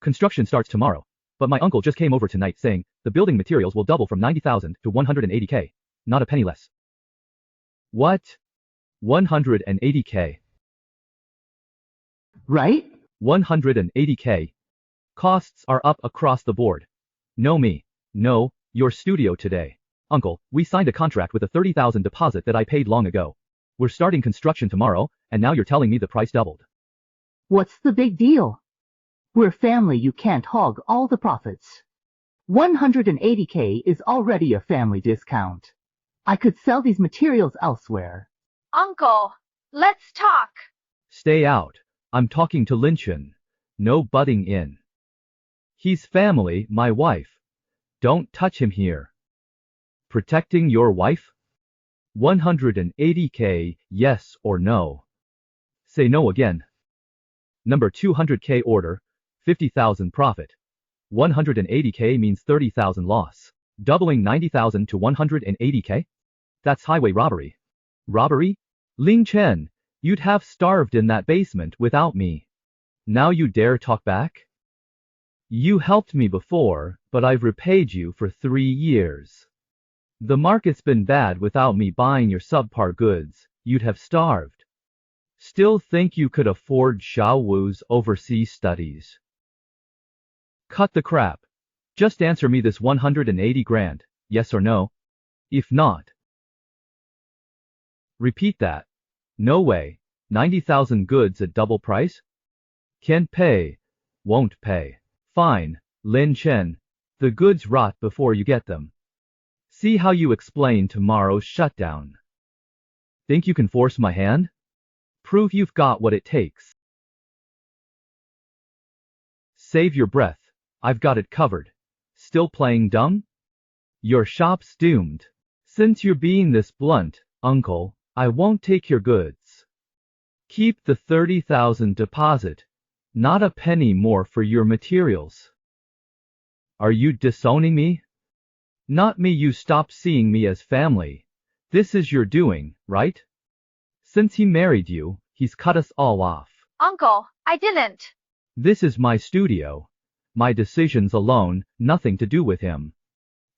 Construction starts tomorrow. But my uncle just came over tonight saying the building materials will double from 90,000 to 180K. Not a penny less. What? 180K? Right? 180K. Costs are up across the board. No me. No, your studio today. Uncle, we signed a contract with a 30,000 deposit that I paid long ago. We're starting construction tomorrow, and now you're telling me the price doubled. What's the big deal? We're family, you can't hog all the profits. 180K is already a family discount. I could sell these materials elsewhere. Uncle, let's talk. Stay out. I'm talking to Lin-Chen. No butting in. He's family, my wife. Don't touch him here. Protecting your wife? 180K, yes or no? Say no again. Number 200K order, 50,000 profit. 180K means 30,000 loss. Doubling 90,000 to 180K? That's highway robbery. Robbery? Lin-Chen, you'd have starved in that basement without me. Now you dare talk back? You helped me before, but I've repaid you for 3 years. The market's been bad without me buying your subpar goods, you'd have starved. Still think you could afford Xiao Wu's overseas studies. Cut the crap. Just answer me this 180 grand, yes or no? If not. Repeat that. No way. 90,000 goods at double price? Can't pay. Won't pay. Fine, Lin-Chen. The goods rot before you get them. See how you explain tomorrow's shutdown. Think you can force my hand? Prove you've got what it takes. Save your breath. I've got it covered. Still playing dumb? Your shop's doomed. Since you're being this blunt, Uncle, I won't take your goods. Keep the 30,000 deposit. Not a penny more for your materials. Are you disowning me? Not me. You stopped seeing me as family. This is your doing, right? Since he married you, he's cut us all off. Uncle, I didn't. This is my studio. My decisions alone, nothing to do with him.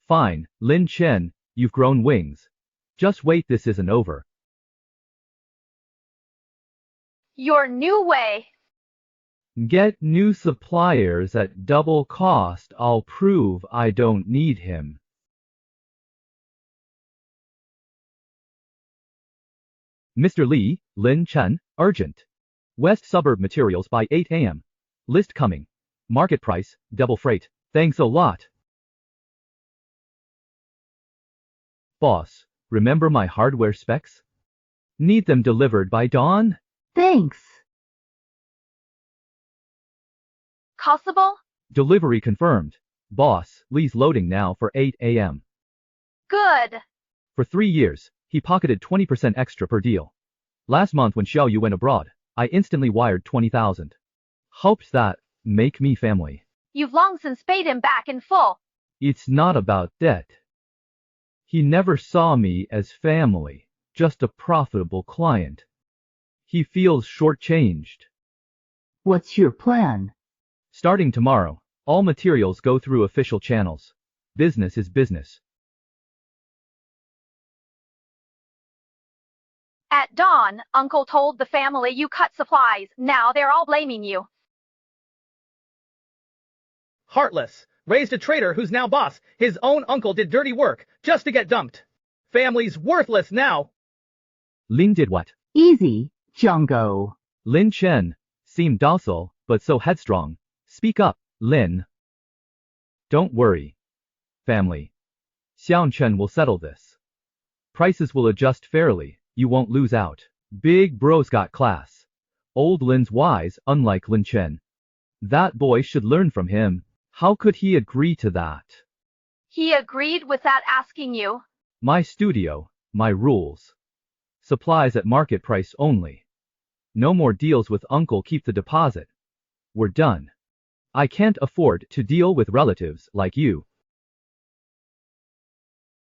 Fine, Lin-Chen, you've grown wings. Just wait, this isn't over. Your new way. Get new suppliers at double cost. I'll prove I don't need him. Mr. Lee, Lin-Chen, urgent. West Suburb materials by 8 a.m. List coming. Market price, double freight. Thanks a lot. Boss, remember my hardware specs? Need them delivered by dawn? Thanks. Possible? Delivery confirmed. Boss, Lee's loading now for 8 a.m. Good. For 3 years, he pocketed 20% extra per deal. Last month when Xiao Yu went abroad, I instantly wired 20,000. Hoped that make me family. You've long since paid him back in full. It's not about debt. He never saw me as family, just a profitable client. He feels shortchanged. What's your plan? Starting tomorrow, all materials go through official channels. Business is business. At dawn, Uncle told the family you cut supplies. Now they're all blaming you. Heartless. Raised a traitor who's now boss. His own uncle did dirty work just to get dumped. Family's worthless now. Lin did what? Easy, Jungo. Lin-Chen seemed docile, but so headstrong. Speak up, Lin. Don't worry. Family. Xiang-Chen will settle this. Prices will adjust fairly. You won't lose out. Big bro's got class. Old Lin's wise, unlike Lin-Chen. That boy should learn from him. How could he agree to that? He agreed without asking you. My studio, my rules. Supplies at market price only. No more deals with Uncle. Keep the deposit. We're done. I can't afford to deal with relatives like you.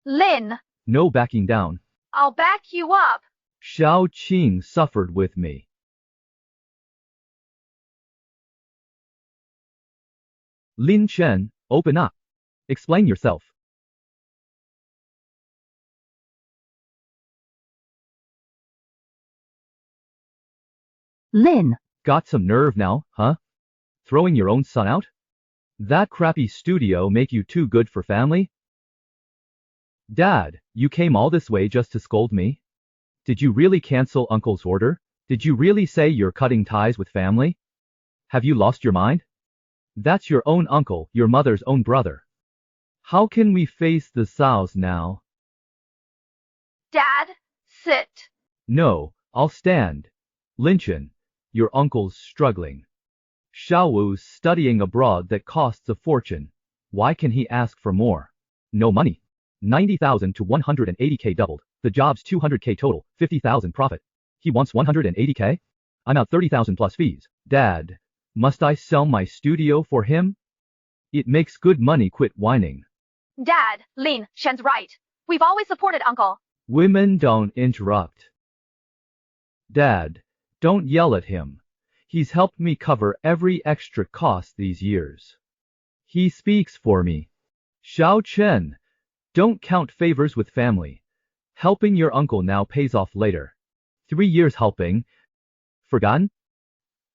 Lin. No backing down. I'll back you up. Xiao Qing suffered with me. Lin Chen, open up. Explain yourself. Lin, Got some nerve now, huh? Throwing your own son out? That crappy studio make you too good for family? Dad, you came all this way just to scold me? Did you really cancel Uncle's order? Did you really say you're cutting ties with family? Have you lost your mind? That's your own uncle, your mother's own brother. How can we face the Saos now? Dad, sit. No, I'll stand. Lin Chen, your uncle's struggling. Xiaowu's studying abroad that costs a fortune. Why can he ask for more? No money. 90,000 to 180k doubled. The job's 200k total, 50,000 profit. He wants 180k? I'm out 30,000 plus fees. Dad, must I sell my studio for him? It makes good money, quit whining. Dad, Lin Shen's right. We've always supported Uncle. Women don't interrupt. Dad, don't yell at him. He's helped me cover every extra cost these years. He speaks for me. Xiao Chen, don't count favors with family. Helping your uncle now pays off later. 3 years helping. Forgotten?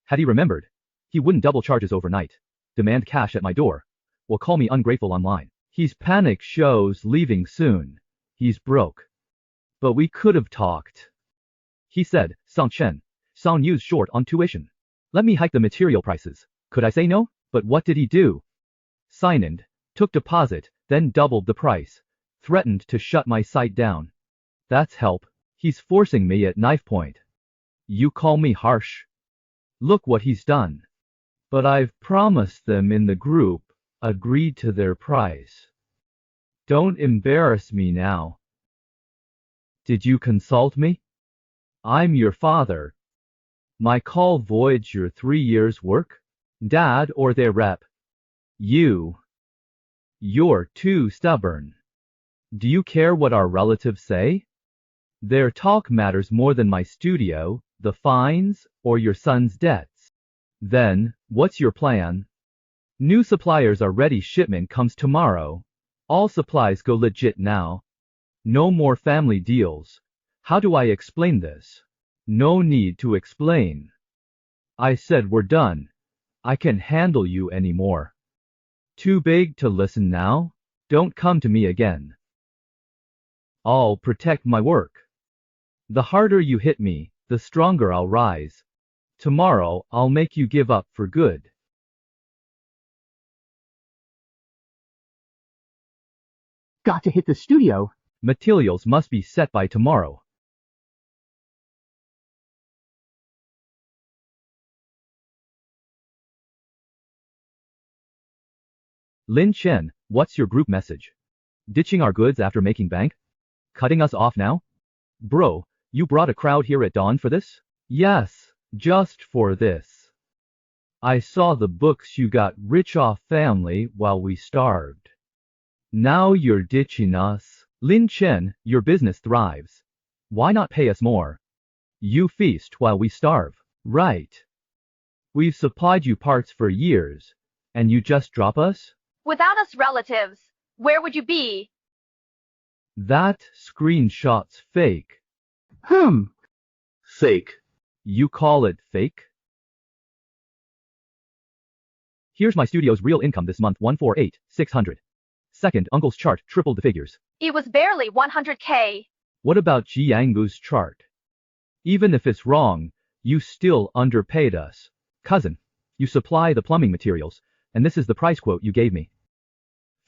Had he remembered, he wouldn't double charges overnight. Demand cash at my door. Will call me ungrateful online. He's panic shows leaving soon. He's broke. But we could have talked. He said, Sang Chen, Sang Yu's short on tuition. Let me hike the material prices. Could I say no? But what did he do? Signed, took deposit, then doubled the price. Threatened to shut my site down. That's help. He's forcing me at knife point. You call me harsh? Look what he's done. But I've promised them in the group, agreed to their price. Don't embarrass me now. Did you consult me? I'm your father. My call voids your 3 years' work? Dad or their rep? You're too stubborn. Do you care what our relatives say? Their talk matters more than my studio, the fines, or your son's debts. Then, what's your plan? New suppliers are ready, shipment comes tomorrow. All supplies go legit now. No more family deals. How do I explain this? No need to explain. I said we're done. I can't handle you anymore. Too big to listen now? Don't come to me again. I'll protect my work. The harder you hit me, the stronger I'll rise. Tomorrow I'll make you give up for good. got to hit the studio. Materials must be set by tomorrow. Lin Chen, what's your group message? Ditching our goods after making bank? Cutting us off now? Bro, you brought a crowd here at dawn for this? Yes, just for this. I saw the books you got rich off family while we starved. Now you're ditching us. Lin Chen, your business thrives. Why not pay us more? You feast while we starve. Right. We've supplied you parts for years, and you just drop us? Without us relatives, where would you be? That screenshot's fake. Fake. You call it fake? Here's my studio's real income this month, 148,600. Second, Uncle's chart tripled the figures. It was barely 100K. What about Jiangu's chart? Even if it's wrong, you still underpaid us. Cousin, you supply the plumbing materials, and this is the price quote you gave me.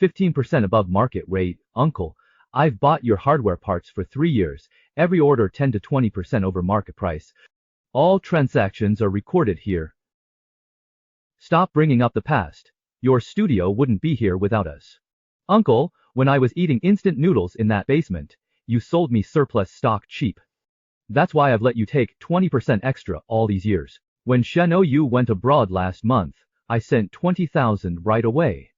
15% above market rate. Uncle, I've bought your hardware parts for 3 years, every order 10 to 20% over market price. All transactions are recorded here. Stop bringing up the past. Your studio wouldn't be here without us. Uncle, when I was eating instant noodles in that basement, you sold me surplus stock cheap. That's why I've let you take 20% extra all these years. When Shen Yu went abroad last month, I sent 20,000 right away.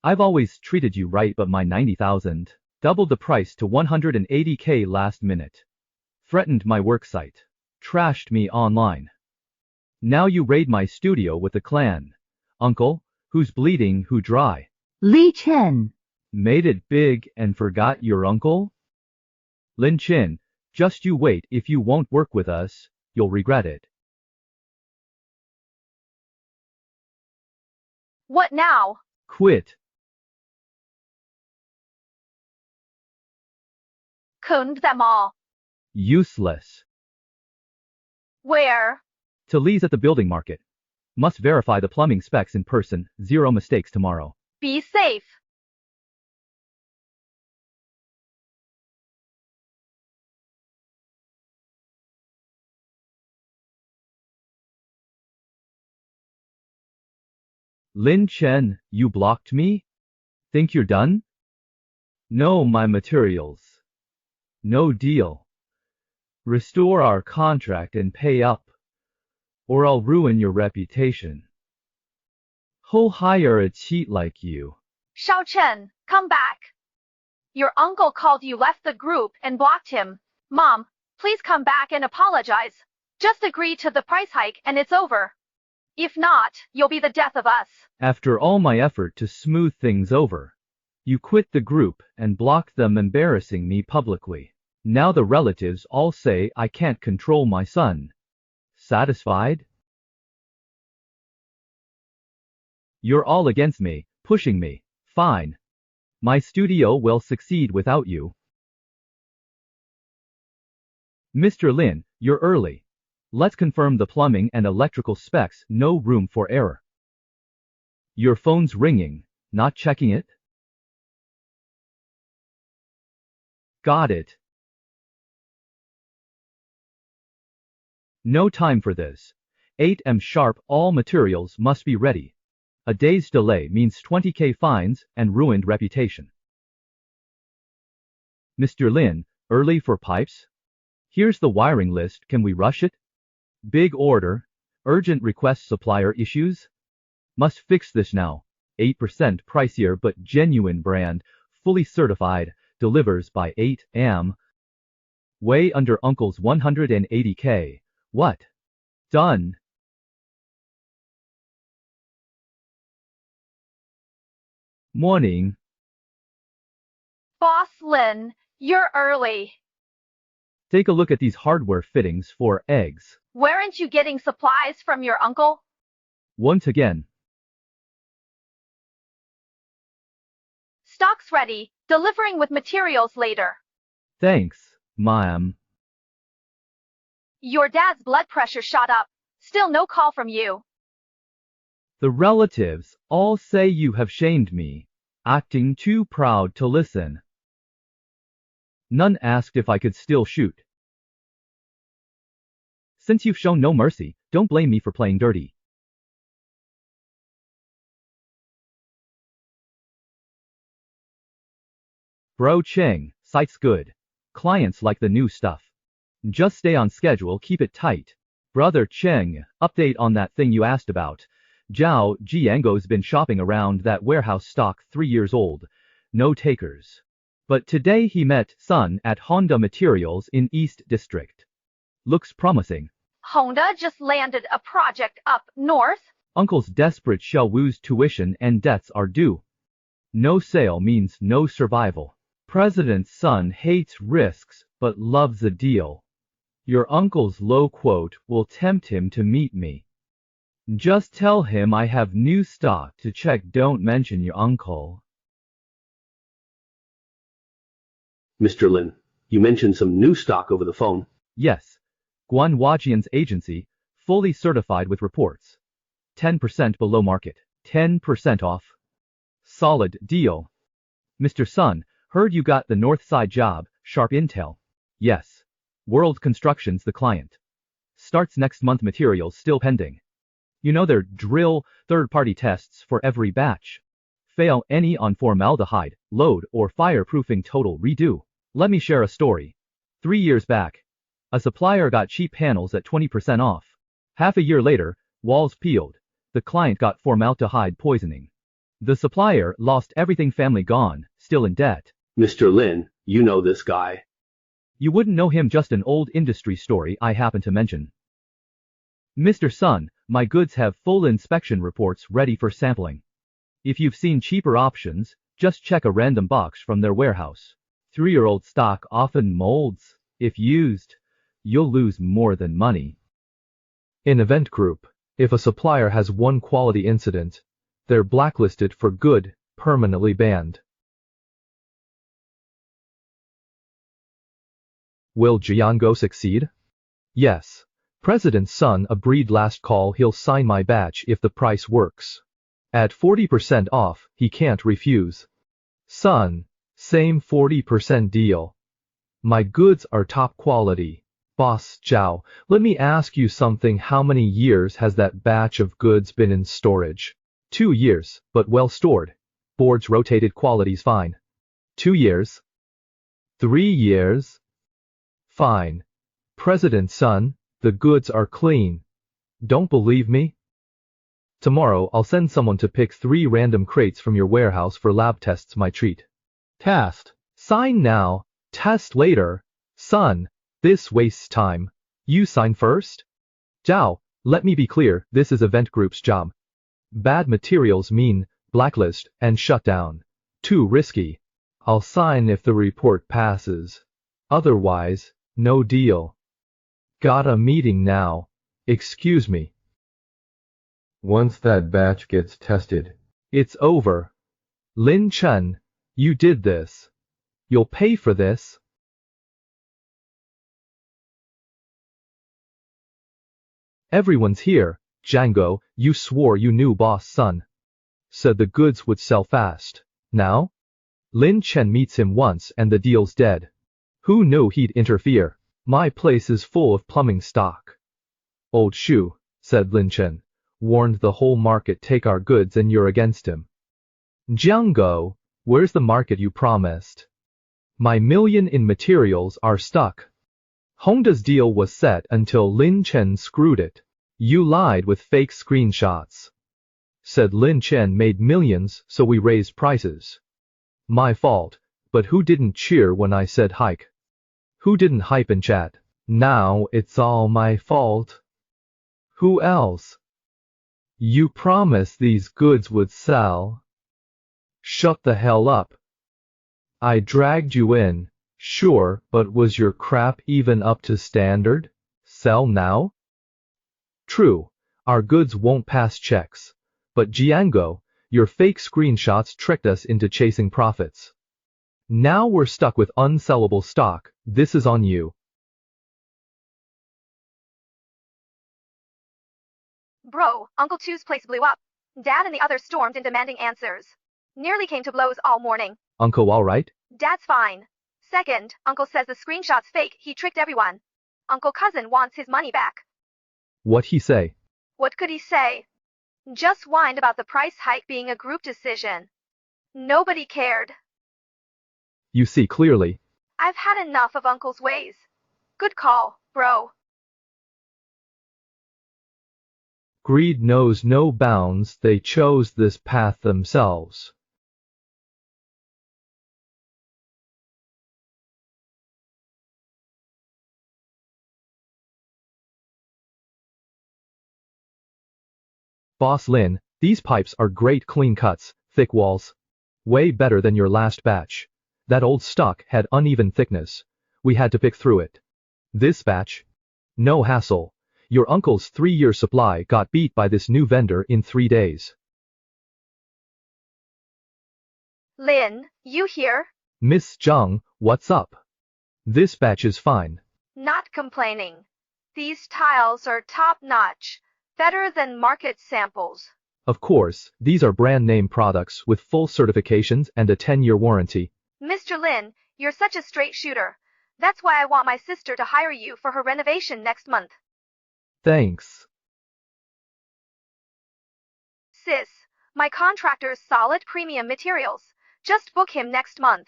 I've always treated you right, but my 90,000 doubled the price to 180K last minute. Threatened my work site. Trashed me online. Now you raid my studio with the clan. Uncle, Who's bleeding, who dry? Li Chen. Made it big and forgot your uncle? Lin Chin, just you wait. If you won't work with us, you'll regret it. What now? Quit. Conned them all. Useless. Where? To Lee's at the building market. Must verify the plumbing specs in person. 0 mistakes tomorrow. Be safe. Lin Chen, you blocked me? Think you're done? No, my materials. No deal. Restore our contract and pay up, or I'll ruin your reputation. Who'll hire a cheat like you? Shao Chen, come back. Your uncle called you, left the group, and blocked him. Mom, please come back and apologize. Just agree to the price hike and it's over. If not, you'll be the death of us. After all my effort to smooth things over, you quit the group and blocked them, embarrassing me publicly. Now the relatives all say I can't control my son. Satisfied? You're all against me, pushing me. Fine. My studio will succeed without you. Mr. Lin, you're early. Let's confirm the plumbing and electrical specs. No room for error. Your phone's ringing. Not checking it? Got it. No time for this. 8 am sharp, all materials must be ready. A day's delay means 20K fines and ruined reputation. Mr. Lin, early for pipes? Here's the wiring list, can we rush it? Big order, urgent request, supplier issues? Must fix this now. 8% pricier but genuine brand, fully certified, delivers by 8 am. Way under uncle's 180K. What? Done. Morning. Boss Lin, you're early. Take a look at these hardware fittings for eggs. Weren't you getting supplies from your uncle? Once again. Stock's ready, delivering with materials later. Thanks, ma'am. Your dad's blood pressure shot up. Still no call from you. The relatives all say you have shamed me, acting too proud to listen. None asked if I could still shoot. Since you've shown no mercy, don't blame me for playing dirty. Bro Cheng, site's good. Clients like the new stuff. Just stay on schedule, keep it tight. Brother Cheng, update on that thing you asked about. Zhao Jiango's been shopping around that warehouse stock 3 years old. No takers. But today he met Sun at Honda Materials in East District. Looks promising. Honda just landed a project up north. Uncle's desperate. Xiaowu's tuition and debts are due. No sale means no survival. President's son hates risks but loves a deal. Your uncle's low quote will tempt him to meet me. Just tell him I have new stock to check. Don't mention your uncle. Mr. Lin, you mentioned some new stock over the phone. Yes. Guan Huajian's agency, fully certified with reports. 10% below market. 10% off. Solid deal. Mr. Sun, heard you got the north side job, sharp intel. Yes. World Construction's the client. Starts next month, materials still pending. You know their drill, third-party tests for every batch. Fail any on formaldehyde, load, or fireproofing, total redo. Let me share a story. 3 years back, a supplier got cheap panels at 20% off. Half a year later, walls peeled. The client got formaldehyde poisoning. The supplier lost everything, family gone, still in debt. Mr. Lin, you know this guy. You wouldn't know him, just an old industry story I happen to mention. Mr. Sun, my goods have full inspection reports ready for sampling. If you've seen cheaper options, just check a random box from their warehouse. 3-year-old stock often molds. If used, you'll lose more than money. In Event Group, if a supplier has one quality incident, they're blacklisted for good, permanently banned. Will Jiango succeed? Yes. President's son agreed last call he'll sign my batch if the price works. At 40% off, he can't refuse. Son, same 40% deal. My goods are top quality. Boss Zhao, let me ask you something. How many years has that batch of goods been in storage? 2 years, but well stored. Boards rotated, quality's fine. 2 years? 3 years? Fine. President's son, the goods are clean. Don't believe me? Tomorrow I'll send someone to pick 3 random crates from your warehouse for lab tests. My treat. Test. Sign now, test later. Son, this wastes time. You sign first? Zhao, let me be clear, this is Event Group's job. Bad materials mean blacklist and shutdown. Too risky. I'll sign if the report passes. Otherwise, no deal. Got a meeting now. Excuse me. Once that batch gets tested, It's over. Lin Chen, you did this. You'll pay for this. Everyone's here. Django, you swore you knew boss son. Said the goods would sell fast. Now? Lin Chen meets him once and the deal's dead. Who knew he'd interfere? My place is full of plumbing stock. Old shoe, said Lin Chen. Warned the whole market take our goods and you're against him. Django, where's the market you promised? My million in materials are stuck. Honda's deal was set until Lin Chen screwed it. You lied with fake screenshots. Said Lin Chen made millions, so we raised prices. My fault, but who didn't cheer when I said hike? Who didn't hype in chat? Now it's all my fault. Who else? You promised these goods would sell. Shut the hell up. I dragged you in, sure, but was your crap even up to standard? Sell now? True, our goods won't pass checks. But Jiango, your fake screenshots tricked us into chasing profits. Now we're stuck with unsellable stock. This is on you. Bro, Uncle Chu's place blew up. Dad and the others stormed in demanding answers. Nearly came to blows all morning. Uncle all right? Dad's fine. Second, Uncle says the screenshot's fake. He tricked everyone. Uncle Cousin wants his money back. What'd he say? What could he say? Just whined about the price hike being a group decision. Nobody cared. You see clearly. I've had enough of Uncle's ways. Good call, bro. Greed knows no bounds. They chose this path themselves. Boss Lin, these pipes are great, clean cuts, thick walls. Way better than your last batch. That old stock had uneven thickness. We had to pick through it. This batch? No hassle. Your uncle's 3-year supply got beat by this new vendor in 3 days. Lin, you here? Miss Zhang, what's up? This batch is fine. Not complaining. These tiles are top-notch. Better than market samples. Of course, these are brand name products with full certifications and a 10-year warranty. Mr. Lin, you're such a straight shooter. That's why I want my sister to hire you for her renovation next month. Thanks. Sis, my contractor's solid premium materials. Just book him next month.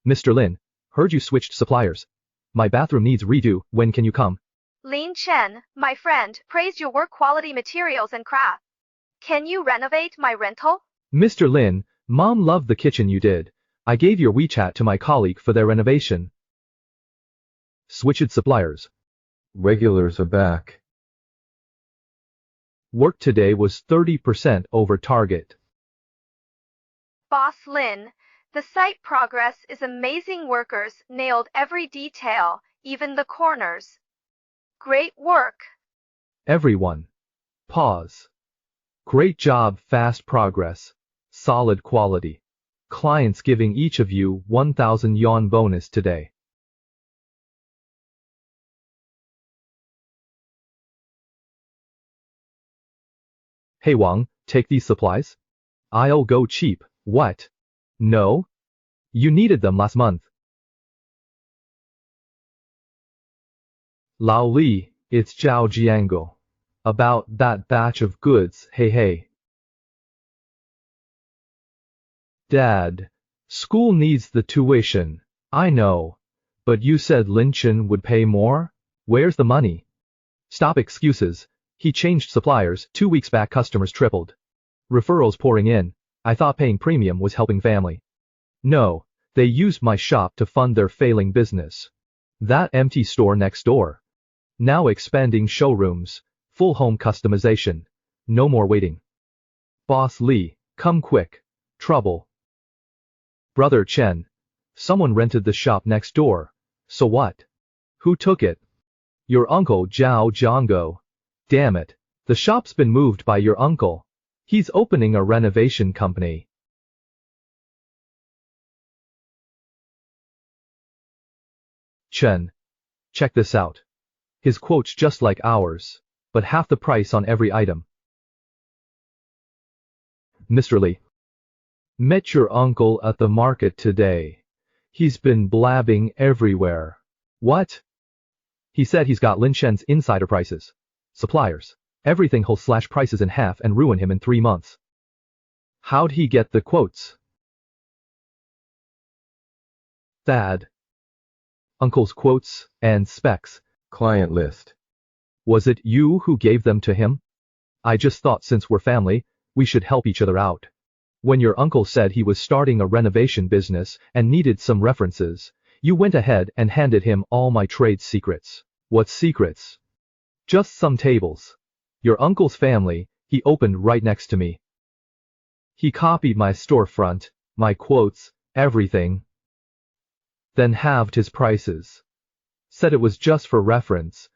Mr. Lin, heard you switched suppliers. My bathroom needs redo. When can you come? Lin Chen, my friend, praised your work quality materials and craft. Can you renovate my rental? Mr. Lin, Mom loved the kitchen you did. I gave your WeChat to my colleague for their renovation. Switched suppliers. regulars are back. Work today was 30% over target. Boss Lin, the site progress is amazing. Workers nailed every detail, even the corners. Great work. Everyone. Pause. Great job. Fast progress. Solid quality. Clients giving each of you 1,000 yuan bonus today. Hey Wang, take these supplies? I'll go cheap. What? No? You needed them last month. Lao Li, it's Zhao Jiango. About that batch of goods, hey. Dad, school needs the tuition, I know. But you said Lin Chen would pay more? Where's the money? Stop excuses. He changed suppliers. 2 weeks back customers tripled. Referrals pouring in. I thought paying premium was helping family. No, they used my shop to fund their failing business. That empty store next door. Now expanding showrooms, full home customization. No more waiting. Boss Li, come quick. Trouble. Brother Chen. Someone rented the shop next door. So what? Who took it? Your uncle Zhao Jiango. Damn it. The shop's been moved by your uncle. He's opening a renovation company. Chen. Check this out. His quote's just like ours, but half the price on every item. Mr. Li. Met your uncle at the market today. He's been blabbing everywhere. What? He said he's got Lin Chen's insider prices. Suppliers. Everything whole slash prices in half and ruin him in 3 months. How'd he get the quotes? Thad. Uncle's quotes and specs. Client list. Was it you who gave them to him? I just thought since we're family, we should help each other out. When your uncle said he was starting a renovation business and needed some references, you went ahead and handed him all my trade secrets. What secrets? Just some tables. Your uncle's family, he opened right next to me. He copied my storefront, my quotes, everything. Then halved his prices. Said it was just for reference,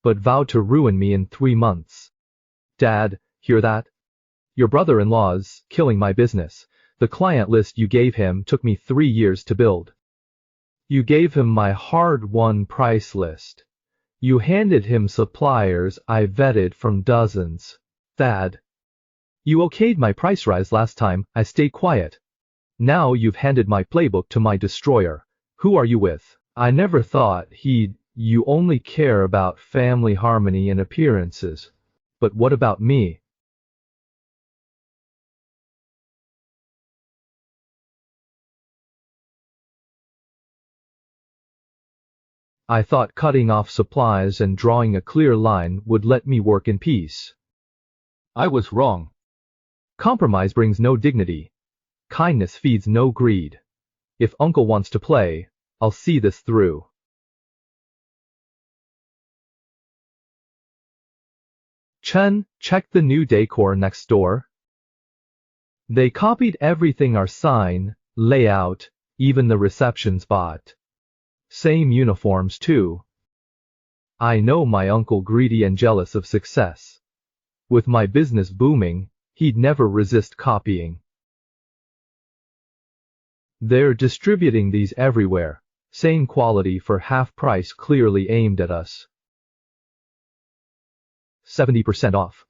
but vowed to ruin me in 3 months. Dad, hear that? Your brother-in-law's killing my business. The client list you gave him took me 3 years to build. You gave him my hard-won price list. You handed him suppliers I vetted from dozens. Thad. You okayed my price rise last time, I stayed quiet. Now you've handed my playbook to my destroyer. Who are you with? I never thought you only care about family harmony and appearances. But what about me? I thought cutting off supplies and drawing a clear line would let me work in peace. I was wrong. Compromise brings no dignity. Kindness feeds no greed. If Uncle wants to play, I'll see this through. Chen, check the new decor next door. They copied everything, our sign, layout, even the reception spot. Same uniforms too. I know my uncle greedy and jealous of success. With my business booming, he'd never resist copying. They're distributing these everywhere. Same quality for half price, clearly aimed at us. 70% off.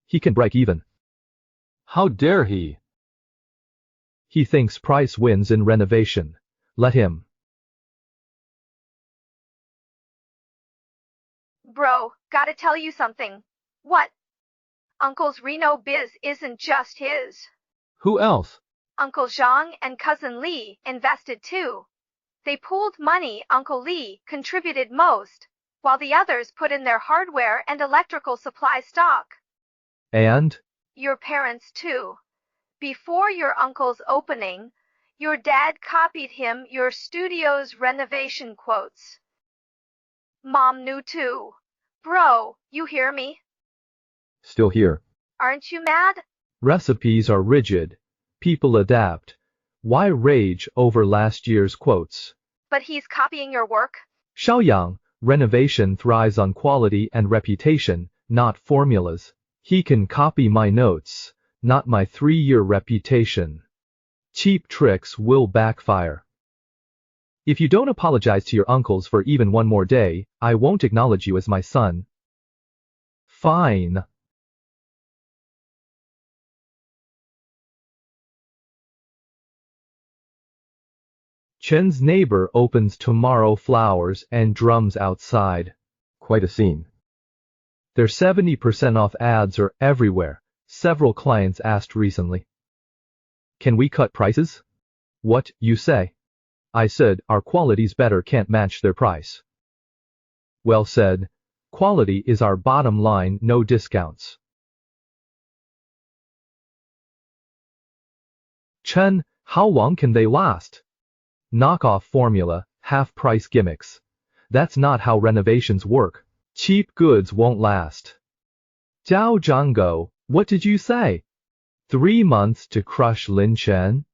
He can break even. How dare he? He thinks price wins in renovation. Let him. Bro, gotta tell you something. What? Uncle's Reno biz isn't just his. Who else? Uncle Zhang and cousin Li invested too. They pooled money. Uncle Li contributed most, while the others put in their hardware and electrical supply stock. And? Your parents too. Before your uncle's opening, your dad copied him your studio's renovation quotes. Mom knew too. Bro, you hear me? Still here. Aren't you mad? Recipes are rigid. People adapt. Why rage over last year's quotes? But he's copying your work. Xiaoyang, renovation thrives on quality and reputation, not formulas. He can copy my notes, not my 3-year reputation. Cheap tricks will backfire. If you don't apologize to your uncles for even one more day, I won't acknowledge you as my son. Fine. Chen's neighbor opens tomorrow, flowers and drums outside. Quite a scene. Their 70% off ads are everywhere, several clients asked recently. Can we cut prices? What, you say? I said, our quality's better, can't match their price. Well said. Quality is our bottom line, no discounts. Chen, how long can they last? Knockoff formula, half-price gimmicks. That's not how renovations work. Cheap goods won't last. Zhao Zhanggo, what did you say? 3 months to crush Lin Chen?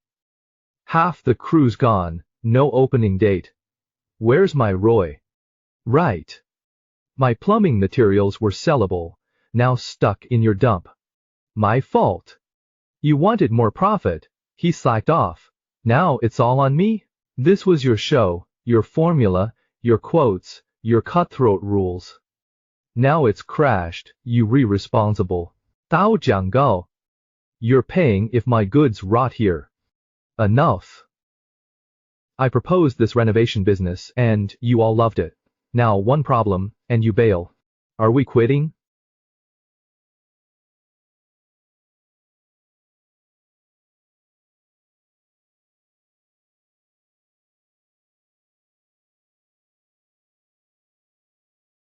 Half the crew's gone, no opening date. Where's my Roy? Right. My plumbing materials were sellable, now stuck in your dump. My fault. You wanted more profit, he slacked off. Now it's all on me? This was your show, your formula, your quotes, your cutthroat rules. Now it's crashed, you responsible. Dao Jianggao. You're paying if my goods rot here. Enough. I proposed this renovation business and you all loved it. Now one problem, and you bail. Are we quitting?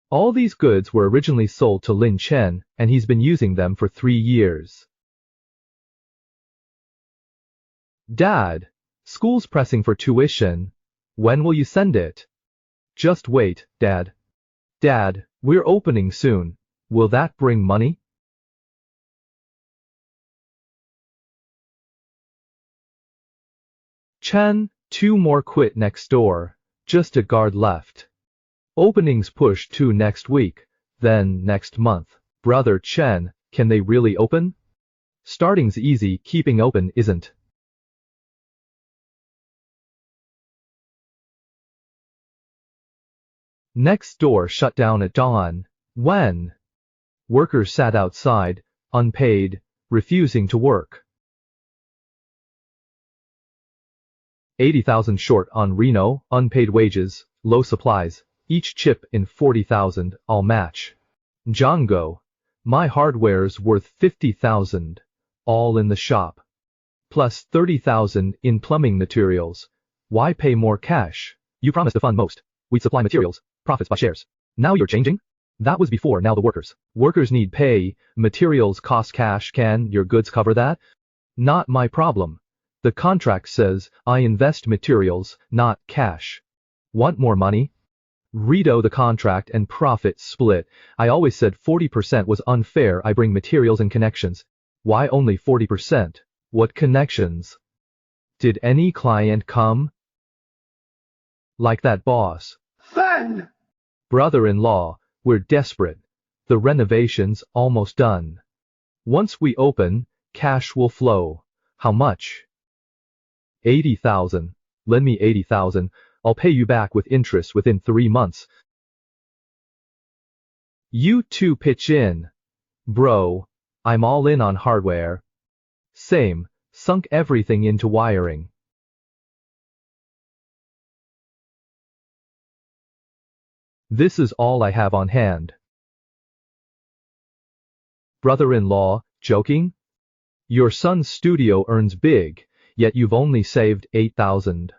All these goods were originally sold to Lin Chen, and he's been using them for 3 years. Dad, school's pressing for tuition. When will you send it? Just wait, Dad. Dad, we're opening soon. Will that bring money? Chen, 2 more quit next door. Just a guard left. Openings pushed to next week, then next month. Brother Chen, can they really open? Starting's easy, keeping open isn't. Next door shut down at dawn. When? Workers sat outside, unpaid, refusing to work. 80,000 short on Reno, unpaid wages, low supplies. Each chip in 40,000, I'll match. Django, my hardware's worth 50,000, all in the shop. Plus 30,000 in plumbing materials. Why pay more cash? You promised to fund most. We'd supply materials, profits by shares. Now you're changing? That was before, now the workers. Workers need pay, materials cost cash, can your goods cover that? Not my problem. The contract says, I invest materials, not cash. Want more money? Redo the contract and profit split. I always said 40% was unfair. I bring materials and connections. Why only 40%? What connections? Did any client come? Like that boss. Fan! Brother-in-law, we're desperate. The renovation's almost done. Once we open, cash will flow. How much? 80,000. Lend me 80,000. I'll pay you back with interest within 3 months. You two pitch in. Bro, I'm all in on hardware. Same, sunk everything into wiring. This is all I have on hand. Brother-in-law, joking? Your son's studio earns big, yet you've only saved 8,000.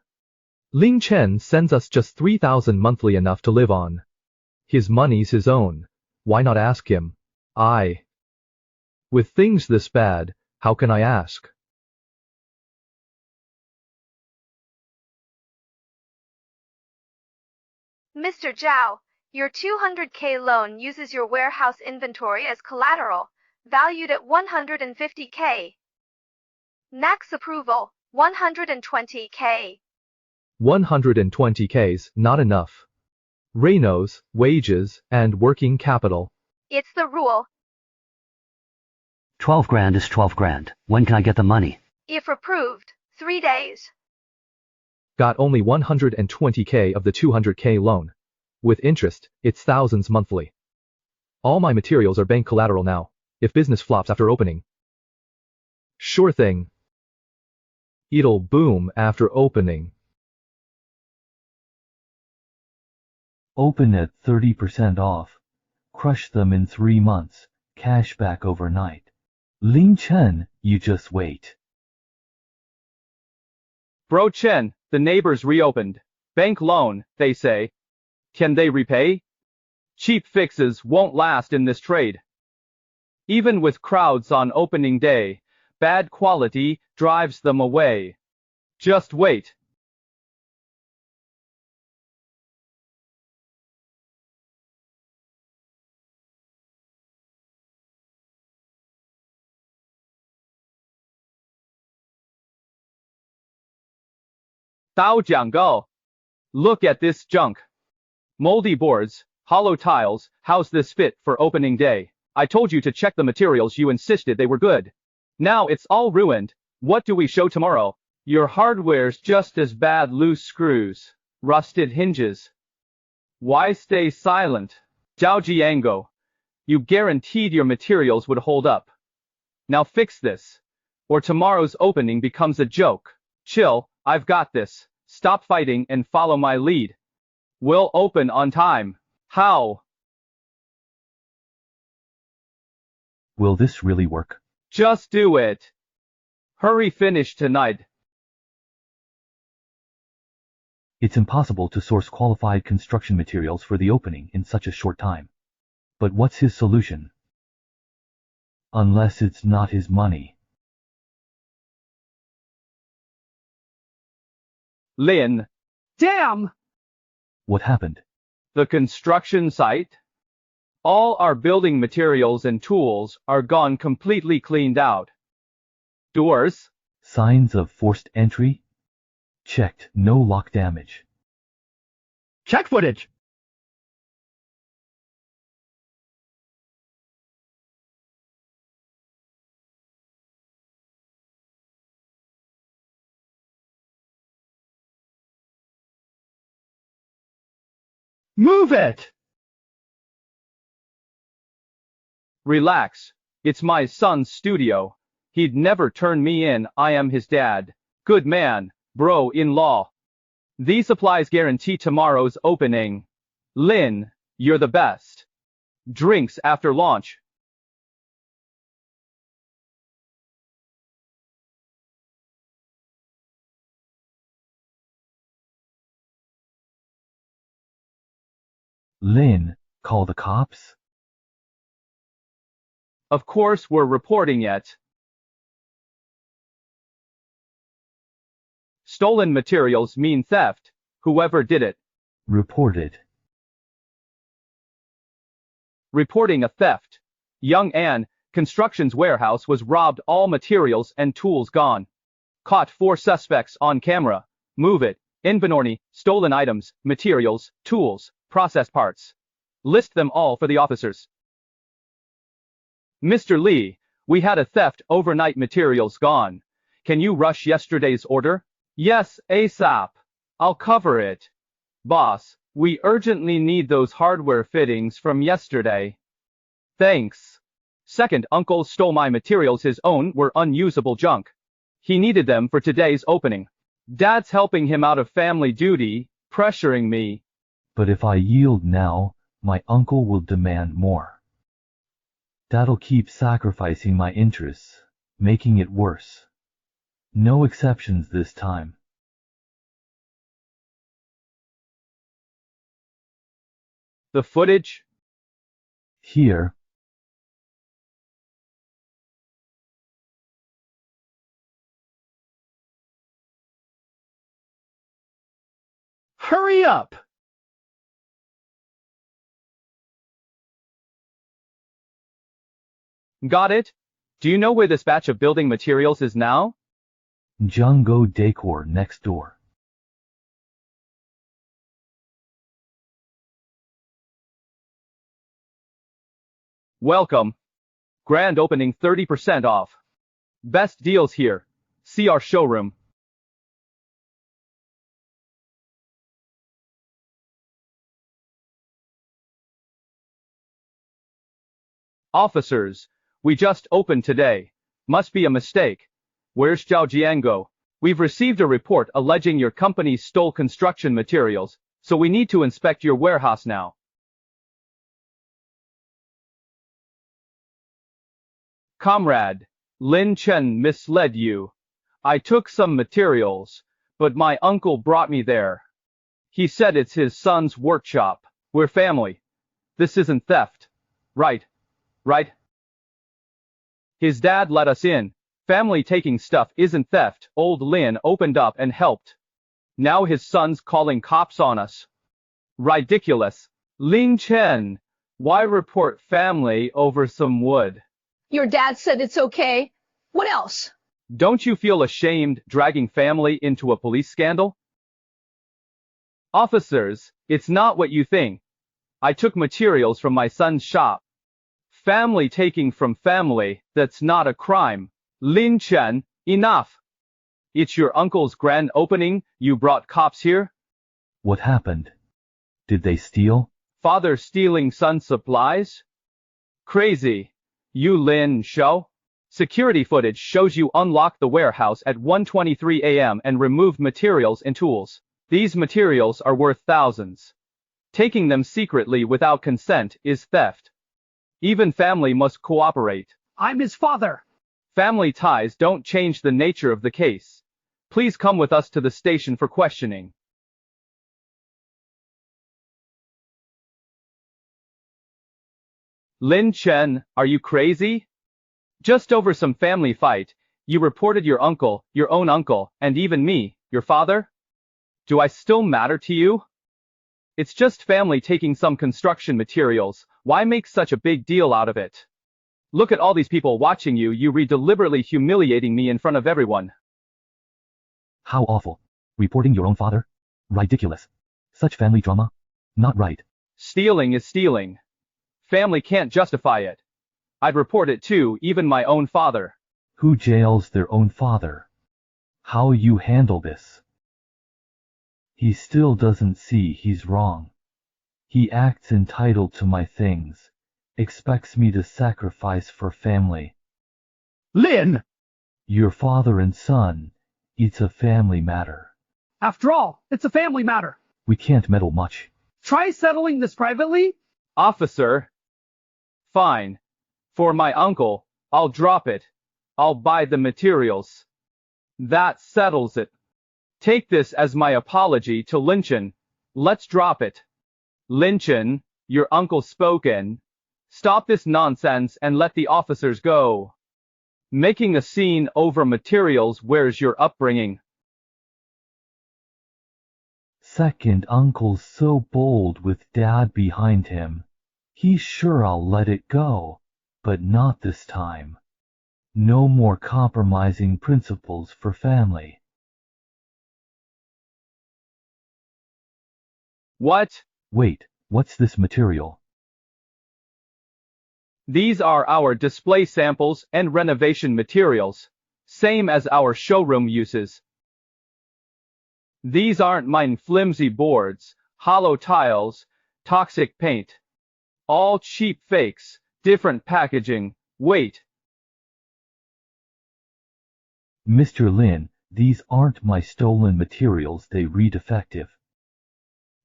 Ling Chen sends us just 3,000 monthly, enough to live on. His money's his own. Why not ask him? With things this bad, how can I ask? Mr. Zhao, your 200K loan uses your warehouse inventory as collateral. valued at 150K. Next approval, 120K. 120K's not enough. Ray knows wages and working capital. It's the rule. 12 grand is 12 grand. When can I get the money? If approved, 3 days. Got only 120K of the 200K loan. With interest, it's thousands monthly. All my materials are bank collateral now, if business flops after opening. Sure thing. It'll boom after opening. Open at 30% off. Crush them in 3 months. Cash back overnight. Ling Chen, you just wait. Bro Chen, the neighbors reopened. Bank loan, they say. Can they repay? Cheap fixes won't last in this trade. Even with crowds on opening day, bad quality drives them away. Just wait. Go. Look at this junk. Moldy boards, hollow tiles, how's this fit for opening day? I told you to check the materials, you insisted they were good. Now it's all ruined. What do we show tomorrow? Your hardware's just as bad, loose screws, rusted hinges. Why stay silent? Zhao Jiango, you guaranteed your materials would hold up. Now fix this, or tomorrow's opening becomes a joke. Chill, I've got this. Stop fighting and follow my lead. We'll open on time. How? Will this really work? Just do it. Hurry, finish tonight. It's impossible to source qualified construction materials for the opening in such a short time. But what's his solution? Unless it's not his money. Lin. Damn! What happened? The construction site? All our building materials and tools are gone, completely cleaned out. Doors? Signs of forced entry? Checked, no lock damage. Check footage. Move it! Relax. It's my son's studio. He'd never turn me in. I am his dad. Good man, bro-in-law. These supplies guarantee tomorrow's opening. Lin, you're the best. Drinks after launch. Lin, call the cops? Of course we're reporting it. Stolen materials mean theft. Whoever did it. Reported. Reporting a theft. Young Ann, construction's warehouse was robbed, all materials and tools gone. Caught 4 suspects on camera. Move it. Inventory, stolen items, materials, tools, processed parts. List them all for the officers. Mr. Lee, we had a theft overnight, materials gone. Can you rush yesterday's order? Yes, ASAP. I'll cover it. Boss, we urgently need those hardware fittings from yesterday. Thanks. Second, uncle stole my materials, his own were unusable junk. He needed them for today's opening. Dad's helping him out of family duty, pressuring me. But if I yield now, my uncle will demand more. That'll keep sacrificing my interests, making it worse. No exceptions this time. The footage? Here. Hurry up! Got it? Do you know where this batch of building materials is now? Jungo Decor next door. Welcome. Grand opening 30% off. Best deals here. See our showroom. Officers, we just opened today. Must be a mistake. Where's Zhao Jiango? We've received a report alleging your company stole construction materials, so we need to inspect your warehouse now. Comrade, Lin Chen misled you. I took some materials, but my uncle brought me there. He said it's his son's workshop. We're family. This isn't theft. Right. Right? His dad let us in. Family taking stuff isn't theft. Old Lin opened up and helped. Now his son's calling cops on us. Ridiculous. Lin Chen, why report family over some wood? Your dad said it's okay. What else? Don't you feel ashamed dragging family into a police scandal? Officers, it's not what you think. I took materials from my son's shop. Family taking from family, that's not a crime. Lin Chen, enough. It's your uncle's grand opening, you brought cops here? What happened? Did they steal? Father stealing son supplies? Crazy. You Lin Shou? Security footage shows you unlocked the warehouse at 1:23 a.m. and removed materials and tools. These materials are worth thousands. Taking them secretly without consent is theft. Even family must cooperate. I'm his father. Family ties don't change the nature of the case. Please come with us to the station for questioning. Lin Chen, are you crazy? Just over some family fight, you reported your uncle, your own uncle, and even me, your father? Do I still matter to you? It's just family taking some construction materials. Why make such a big deal out of it? Look at all these people watching you. You deliberately humiliating me in front of everyone. How awful. Reporting your own father? Ridiculous. Such family drama? Not right. Stealing is stealing. Family can't justify it. I'd report it too, even my own father. Who jails their own father? How you handle this? He still doesn't see he's wrong. He acts entitled to my things, expects me to sacrifice for family. Lin! Your father and son, it's a family matter. After all, it's a family matter. We can't meddle much. Try settling this privately. Officer. Fine. For my uncle, I'll drop it. I'll buy the materials. That settles it. Take this as my apology to Lin Chen. Let's drop it. Lin Chen, your uncle spoken. Stop this nonsense and let the officers go. Making a scene over materials. Where's your upbringing? Second uncle's so bold with dad behind him. He's sure I'll let it go, but not this time. No more compromising principles for family. What? Wait, what's this material? These are our display samples and renovation materials, same as our showroom uses. These aren't mine. Flimsy boards, hollow tiles, toxic paint. All cheap fakes, different packaging. Wait. Mr. Lin, these aren't my stolen materials. They read defective.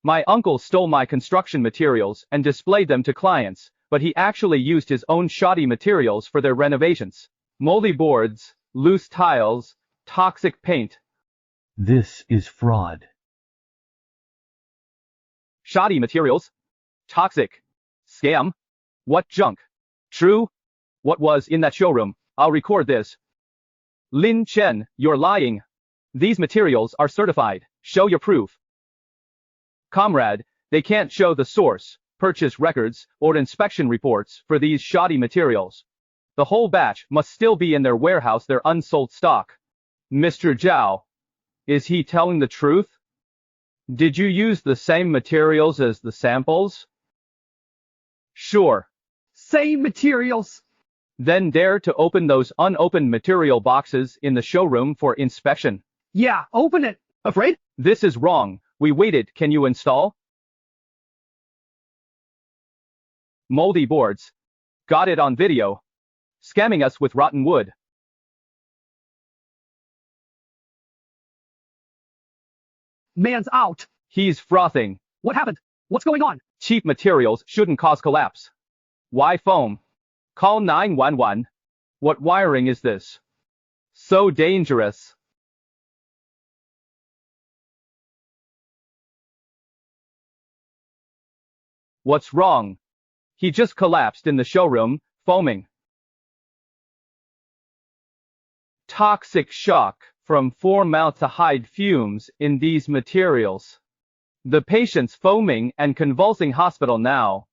My uncle stole my construction materials and displayed them to clients, but he actually used his own shoddy materials for their renovations. Moldy boards, loose tiles, toxic paint. This is fraud. Shoddy materials? Toxic? Scam? What junk? True? What was in that showroom? I'll record this. Lin Chen, you're lying. These materials are certified. Show your proof. Comrade, they can't show the source, purchase records, or inspection reports for these shoddy materials. The whole batch must still be in their warehouse, their unsold stock. Mr. Zhao, is he telling the truth? Did you use the same materials as the samples? Sure. Same materials. Then dare to open those unopened material boxes in the showroom for inspection. Yeah, open it. Afraid? This is wrong. We waited. Can you install? Moldy boards. Got it on video. Scamming us with rotten wood. Man's out. He's frothing. What happened? What's going on? Cheap materials shouldn't cause collapse. Why foam? Call 911. What wiring is this? So dangerous. What's wrong? He just collapsed in the showroom, foaming. Toxic shock from formaldehyde fumes in these materials. The patient's foaming and convulsing. Hospital now.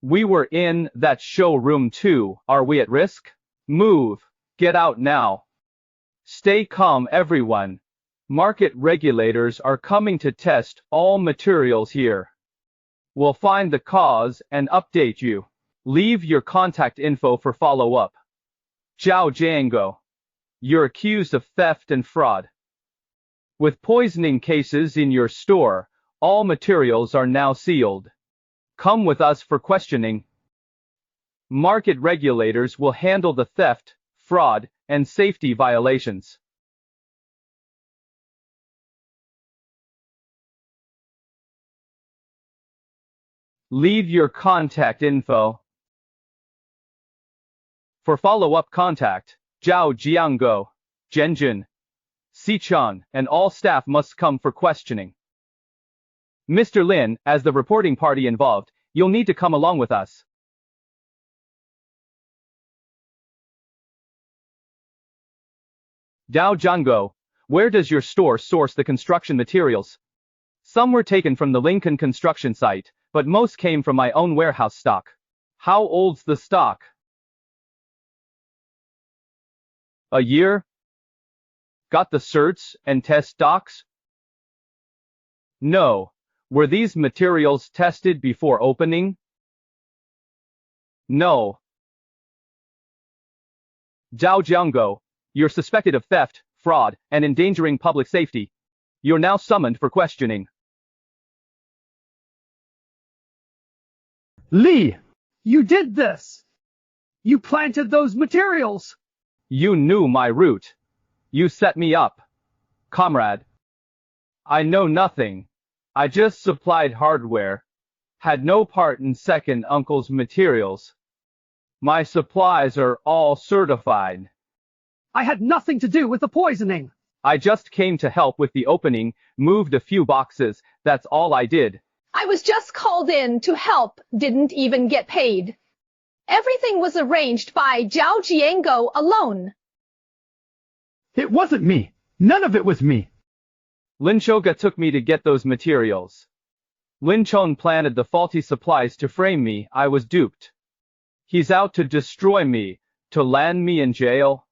We were in that showroom too. Are we at risk? Move. Get out now. Stay calm, everyone. Market regulators are coming to test all materials here. We'll find the cause and update you. Leave your contact info for follow-up. Zhao Jiango. You're accused of theft and fraud. With poisoning cases in your store, all materials are now sealed. Come with us for questioning. Market regulators will handle the theft, fraud, and safety violations. Leave your contact info. For follow-up contact, Zhao Jiango, Zhenjun, Sichuan, and all staff must come for questioning. Mr. Lin, as the reporting party involved, you'll need to come along with us. Dao Jiango, where does your store source the construction materials? Some were taken from the Lincoln construction site, but most came from my own warehouse stock. How old's the stock? A year? Got the certs and test docs? No. Were these materials tested before opening? No. Zhao Jiango, you're suspected of theft, fraud, and endangering public safety. You're now summoned for questioning. Li, you did this. You planted those materials. You knew my route. You set me up. Comrade. I know nothing. I just supplied hardware. Had no part in second uncle's materials. My supplies are all certified. I had nothing to do with the poisoning. I just came to help with the opening, moved a few boxes, that's all I did. I was just called in to help, didn't even get paid. Everything was arranged by Zhao Jiango alone. It wasn't me. None of it was me. Lin Choga took me to get those materials. Lin Chong planted the faulty supplies to frame me. I was duped. He's out to destroy me, to land me in jail.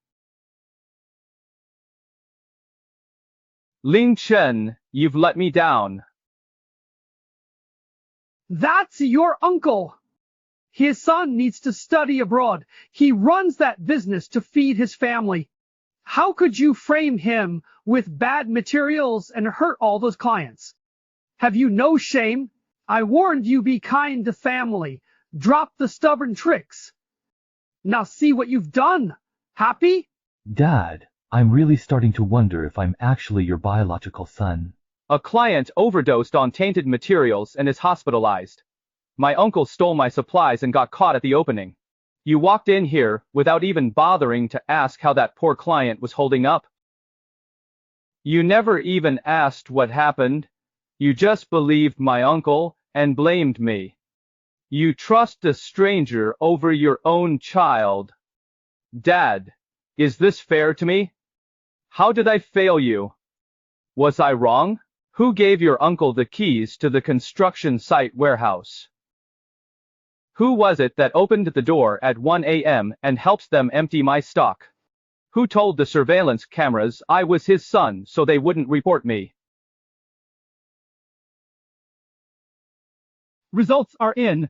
Ling Chen, you've let me down. That's your uncle. His son needs to study abroad. He runs that business to feed his family. How could you frame him with bad materials and hurt all those clients? Have you no shame? I warned you, be kind to family. Drop the stubborn tricks. Now see what you've done. Happy? Dad, I'm really starting to wonder if I'm actually your biological son. A client overdosed on tainted materials and is hospitalized. My uncle stole my supplies and got caught at the opening. You walked in here without even bothering to ask how that poor client was holding up. You never even asked what happened. You just believed my uncle and blamed me. You trust a stranger over your own child. Dad, is this fair to me? How did I fail you? Was I wrong? Who gave your uncle the keys to the construction site warehouse? Who was it that opened the door at 1 a.m. and helped them empty my stock? Who told the surveillance cameras I was his son so they wouldn't report me? Results are in.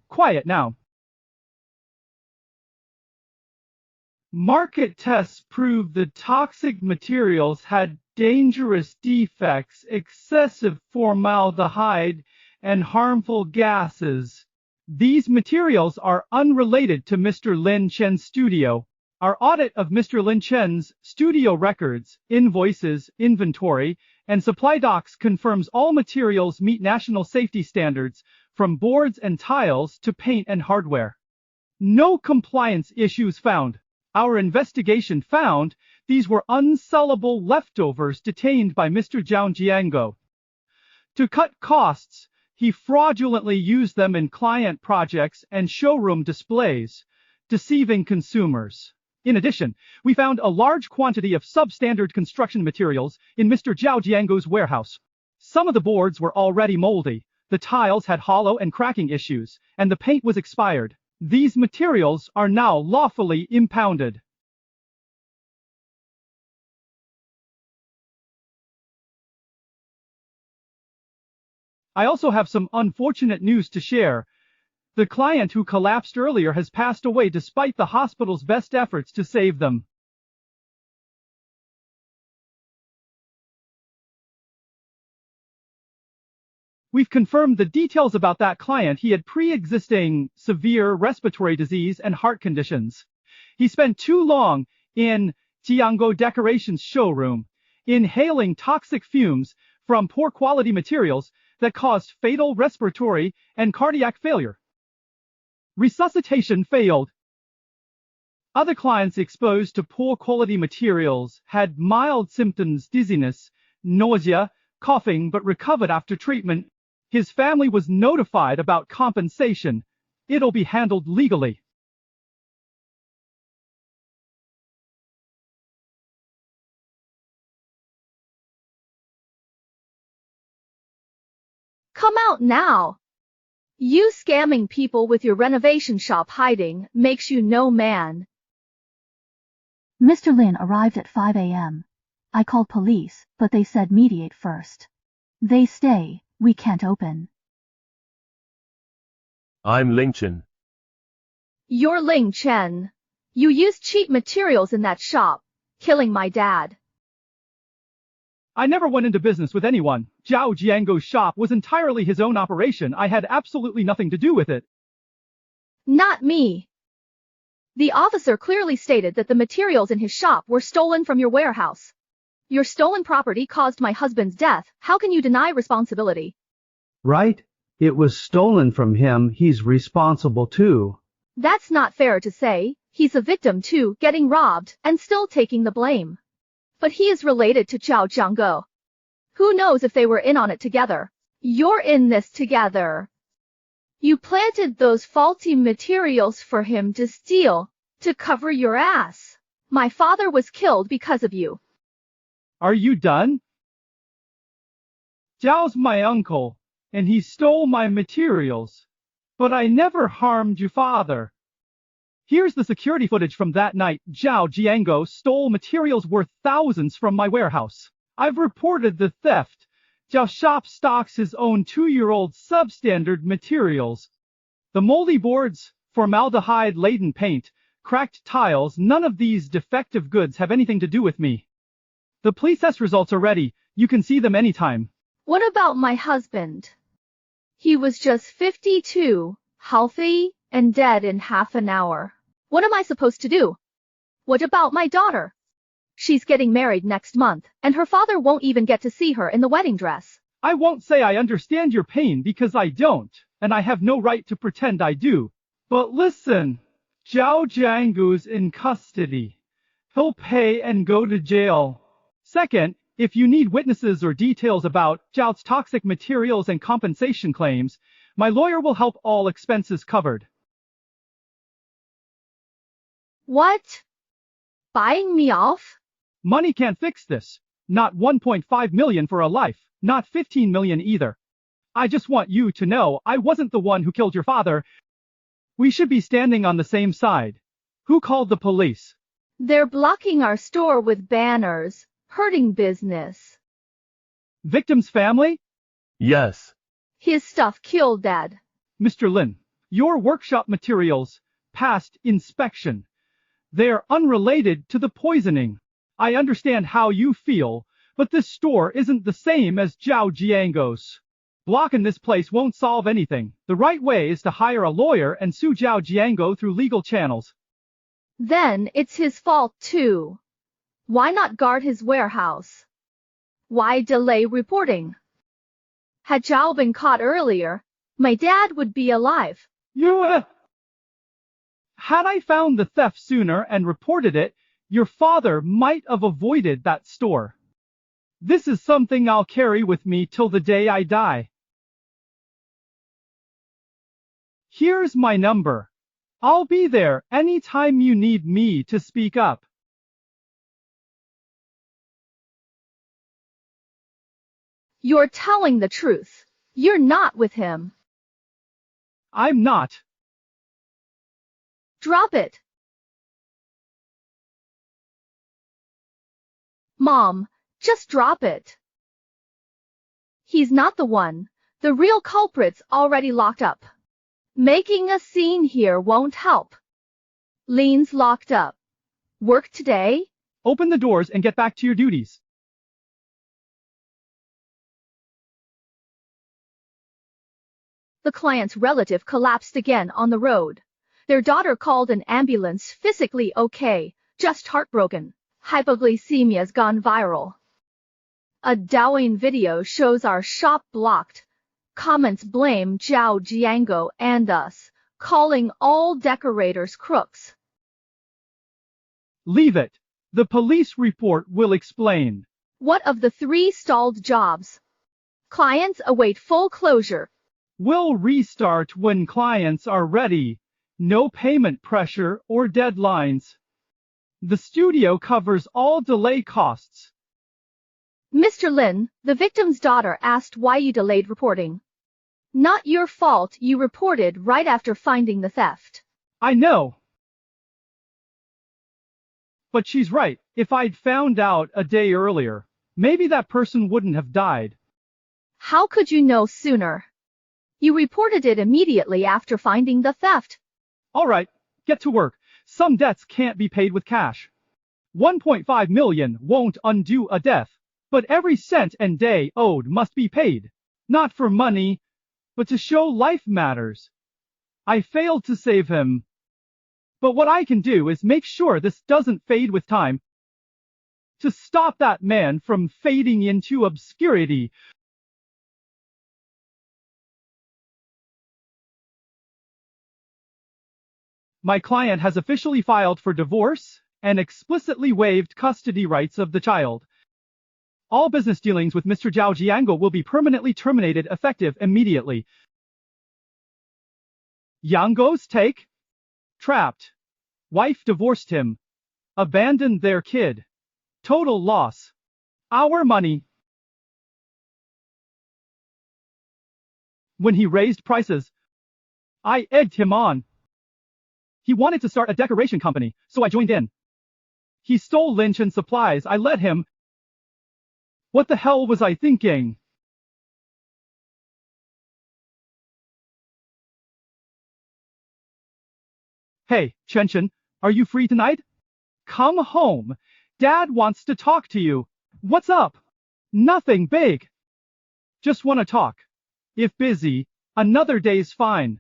Quiet now. Market tests proved the toxic materials had dangerous defects, excessive formaldehyde, and harmful gases. These materials are unrelated to Mr. Lin Chen's studio. Our audit of Mr. Lin Chen's studio records, invoices, inventory, and supply docs confirms all materials meet national safety standards, from boards and tiles to paint and hardware. No compliance issues found. Our investigation found these were unsellable leftovers detained by Mr. Zhao Jiango. To cut costs, he fraudulently used them in client projects and showroom displays, deceiving consumers. In addition, we found a large quantity of substandard construction materials in Mr. Zhao Jiango's warehouse. Some of the boards were already moldy, the tiles had hollow and cracking issues, and the paint was expired. These materials are now lawfully impounded. I also have some unfortunate news to share. The client who collapsed earlier has passed away despite the hospital's best efforts to save them. We've confirmed the details about that client. He had pre-existing severe respiratory disease and heart conditions. He spent too long in Jiango Decorations showroom, inhaling toxic fumes from poor quality materials that caused fatal respiratory and cardiac failure. Resuscitation failed. Other clients exposed to poor quality materials had mild symptoms, dizziness, nausea, coughing, but recovered after treatment. His family was notified about compensation. It'll be handled legally. Come out now. You scamming people with your renovation shop hiding makes you no man. Mr. Lin arrived at 5 a.m. I called police, but they said mediate first. They stay, we can't open. I'm Ling Chen. You're Ling Chen. You used cheap materials in that shop, killing my dad. I never went into business with anyone. Zhao Jiango's shop was entirely his own operation. I had absolutely nothing to do with it. Not me. The officer clearly stated that the materials in his shop were stolen from your warehouse. Your stolen property caused my husband's death. How can you deny responsibility? Right? It was stolen from him. He's responsible too. That's not fair to say. He's a victim too, getting robbed and still taking the blame. But he is related to Zhao Jiango. Who knows if they were in on it together? You're in this together. You planted those faulty materials for him to steal, to cover your ass. My father was killed because of you. Are you done? Zhao's my uncle, and he stole my materials. But I never harmed your father. Here's the security footage from that night. Zhao Jiango stole materials worth thousands from my warehouse. I've reported the theft. Zhao shop stocks his own 2-year-old substandard materials. The moldy boards, formaldehyde-laden paint, cracked tiles, none of these defective goods have anything to do with me. The police test results are ready. You can see them anytime. What about my husband? He was just 52, healthy, and dead in half an hour. What am I supposed to do? What about my daughter? She's getting married next month, and her father won't even get to see her in the wedding dress. I won't say I understand your pain because I don't, and I have no right to pretend I do. But listen, Zhao Jiango's in custody. He'll pay and go to jail. Second, if you need witnesses or details about Zhao's toxic materials and compensation claims, my lawyer will help, all expenses covered. What? Buying me off? Money can't fix this. Not 1.5 million for a life, not 15 million either. I just want you to know I wasn't the one who killed your father. We should be standing on the same side. Who called the police? They're blocking our store with banners, hurting business. Victim's family? Yes. His stuff killed Dad. Mr. Lin, your workshop materials passed inspection. They are unrelated to the poisoning. I understand how you feel, but this store isn't the same as Zhao Jiango's. Blocking this place won't solve anything. The right way is to hire a lawyer and sue Zhao Jiango through legal channels. Then it's his fault too. Why not guard his warehouse? Why delay reporting? Had Zhao been caught earlier, my dad would be alive. Had I found the theft sooner and reported it, your father might have avoided that store. This is something I'll carry with me till the day I die. Here's my number. I'll be there anytime you need me to speak up. You're telling the truth. You're not with him. I'm not. Drop it. Mom, just drop it. He's not the one. The real culprit's already locked up. Making a scene here won't help. Lin's locked up. Work today? Open the doors and get back to your duties. The client's relative collapsed again on the road. Their daughter called an ambulance, physically okay, just heartbroken. Hypoglycemia's gone viral. A Douyin video shows our shop blocked. Comments blame Zhao Jiango and us, calling all decorators crooks. Leave it. The police report will explain. What of the 3 stalled jobs? Clients await full closure. We'll restart when clients are ready. No payment pressure or deadlines. The studio covers all delay costs. Mr. Lin, the victim's daughter asked why you delayed reporting. Not your fault, you reported right after finding the theft. I know. But she's right. If I'd found out a day earlier, maybe that person wouldn't have died. How could you know sooner? You reported it immediately after finding the theft. All right, get to work. Some debts can't be paid with cash. 1.5 million won't undo a death, but every cent and day owed must be paid. Not for money, but to show life matters. I failed to save him. But what I can do is make sure this doesn't fade with time. To stop that man from fading into obscurity. My client has officially filed for divorce and explicitly waived custody rights of the child. All business dealings with Mr. Zhao Jiango will be permanently terminated effective immediately. Yango's take? Trapped. Wife divorced him. Abandoned their kid. Total loss. Our money. When he raised prices, I egged him on. He wanted to start a decoration company, so I joined in. He stole Lynch and supplies. I let him. What the hell was I thinking? Hey, Chen, are you free tonight? Come home. Dad wants to talk to you. What's up? Nothing big. Just want to talk. If busy, another day's fine.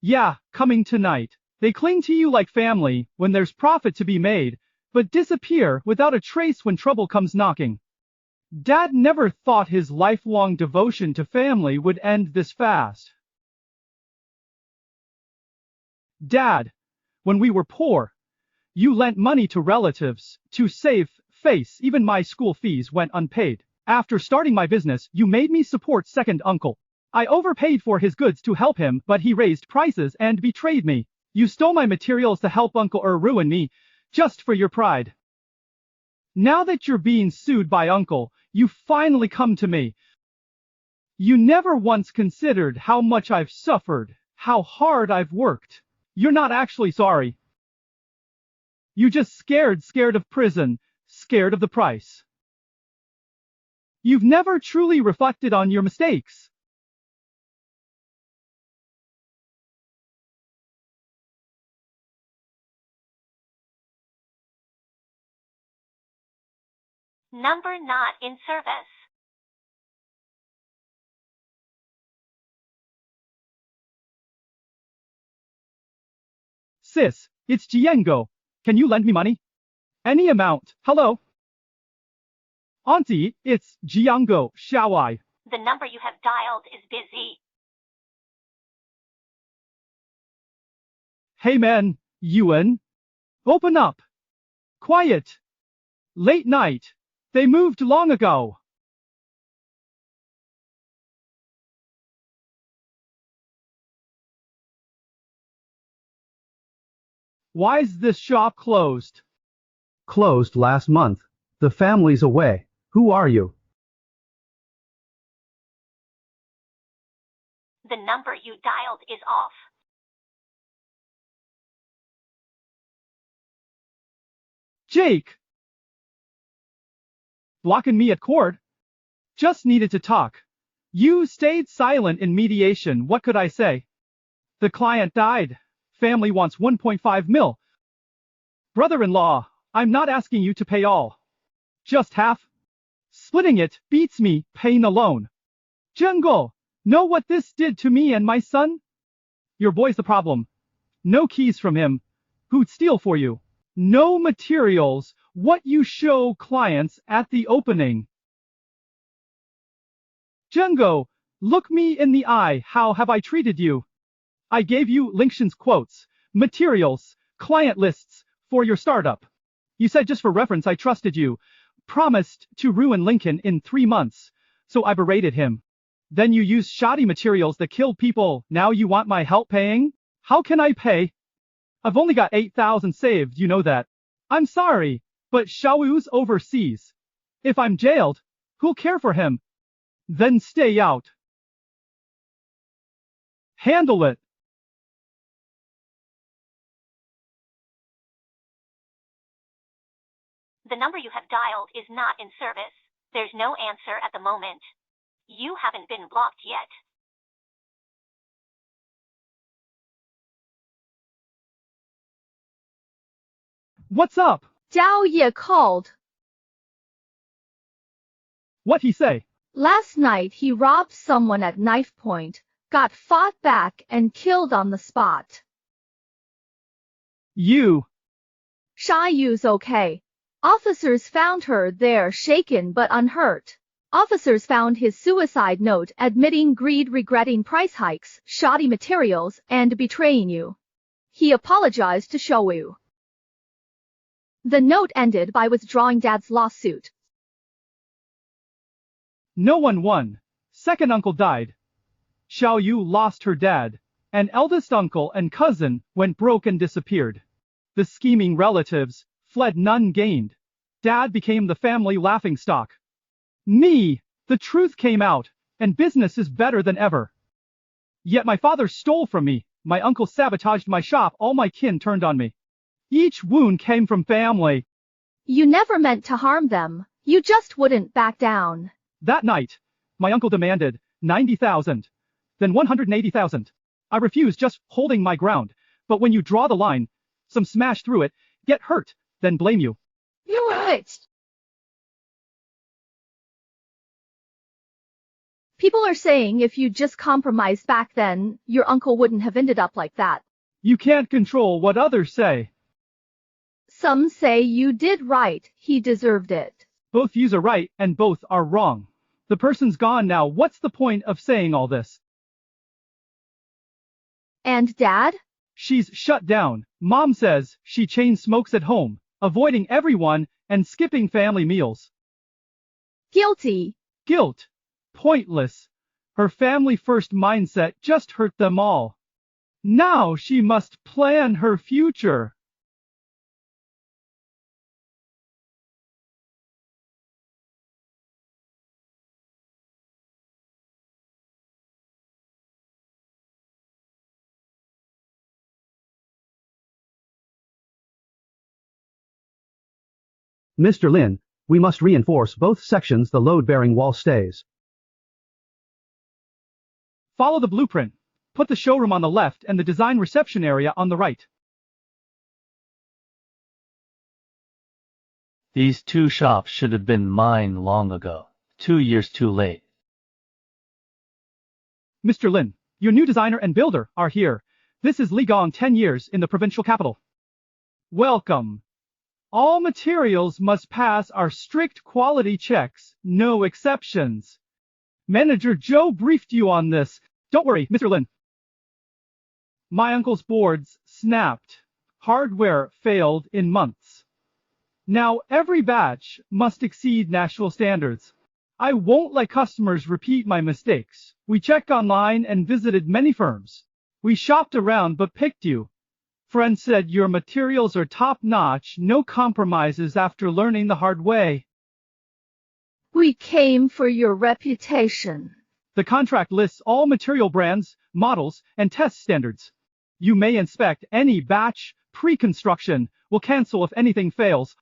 Yeah, coming tonight. They cling to you like family when there's profit to be made, but disappear without a trace when trouble comes knocking. Dad never thought his lifelong devotion to family would end this fast. Dad, when we were poor, you lent money to relatives to save face. Even my school fees went unpaid. After starting my business, you made me support second uncle. I overpaid for his goods to help him, but he raised prices and betrayed me. You stole my materials to help uncle ruin me, just for your pride. Now that you're being sued by uncle, you finally come to me. You never once considered how much I've suffered, how hard I've worked. You're not actually sorry. You just scared of prison, scared of the price. You've never truly reflected on your mistakes. Number not in service. Sis, it's Jiango. Can you lend me money? Any amount. Hello? Auntie, it's Jiango, Xiaowai. The number you have dialed is busy. Hey man, Yuan. Open up. Quiet. Late night. They moved long ago. Why's this shop closed? Closed last month. The family's away. Who are you? The number you dialed is off. Jake! Blocking me at court? Just needed to talk. You stayed silent in mediation, what could I say? The client died. Family wants 1.5 mil. Brother-in-law, I'm not asking you to pay all. Just half. Splitting it beats me paying the loan. Jungle, know what this did to me and my son? Your boy's the problem. No keys from him. Who'd steal for you? No materials, what you show clients at the opening. Jungo, look me in the eye, how have I treated you? I gave you Lincoln's quotes, materials, client lists, for your startup. You said just for reference I trusted you, promised to ruin Lincoln in 3 months, so I berated him. Then you used shoddy materials that killed people, now you want my help paying? How can I pay? I've only got 8,000 saved, you know that. I'm sorry, but Xiaoyu's overseas. If I'm jailed, who'll care for him? Then stay out. Handle it. The number you have dialed is not in service. There's no answer at the moment. You haven't been blocked yet. What's up? Zhao Ye called. What'd he say? Last night he robbed someone at knife point, got fought back and killed on the spot. You. Xiaoyu's okay. Officers found her there shaken but unhurt. Officers found his suicide note admitting greed, regretting price hikes, shoddy materials, and betraying you. He apologized to Xiaoyu. The note ended by withdrawing Dad's lawsuit. No one won. Second uncle died. Xiaoyu lost her dad. An eldest uncle and cousin went broke and disappeared. The scheming relatives fled, none gained. Dad became the family laughingstock. Me! The truth came out, and business is better than ever. Yet my father stole from me, my uncle sabotaged my shop, all my kin turned on me. Each wound came from family. You never meant to harm them, you just wouldn't back down. That night, my uncle demanded 90,000, then 180,000. I refused, just holding my ground, but when you draw the line, some smash through it, get hurt, then blame you. You're right. People are saying if you just compromised back then, your uncle wouldn't have ended up like that. You can't control what others say. Some say you did right, he deserved it. Both views are right, and both are wrong. The person's gone now, what's the point of saying all this? And Dad? She's shut down. Mom says she chain smokes at home, avoiding everyone and skipping family meals. Guilty. Guilt. Pointless. Her family first mindset just hurt them all. Now she must plan her future. Mr. Lin, we must reinforce both sections. The load-bearing wall stays. Follow the blueprint. Put the showroom on the left and the design reception area on the right. These two shops should have been mine long ago. 2 years too late. Mr. Lin, your new designer and builder are here. This is Li Gong, 10 years in the provincial capital. Welcome. All materials must pass our strict quality checks, no exceptions. Manager Joe briefed you on this. Don't worry, Mr. Lin. My uncle's boards snapped. Hardware failed in months. Now every batch must exceed national standards. I won't let customers repeat my mistakes. We checked online and visited many firms. We shopped around but picked you. Friends said your materials are top-notch, no compromises after learning the hard way. We came for your reputation. The contract lists all material brands, models, and test standards. You may inspect any batch, pre-construction, will cancel if anything fails.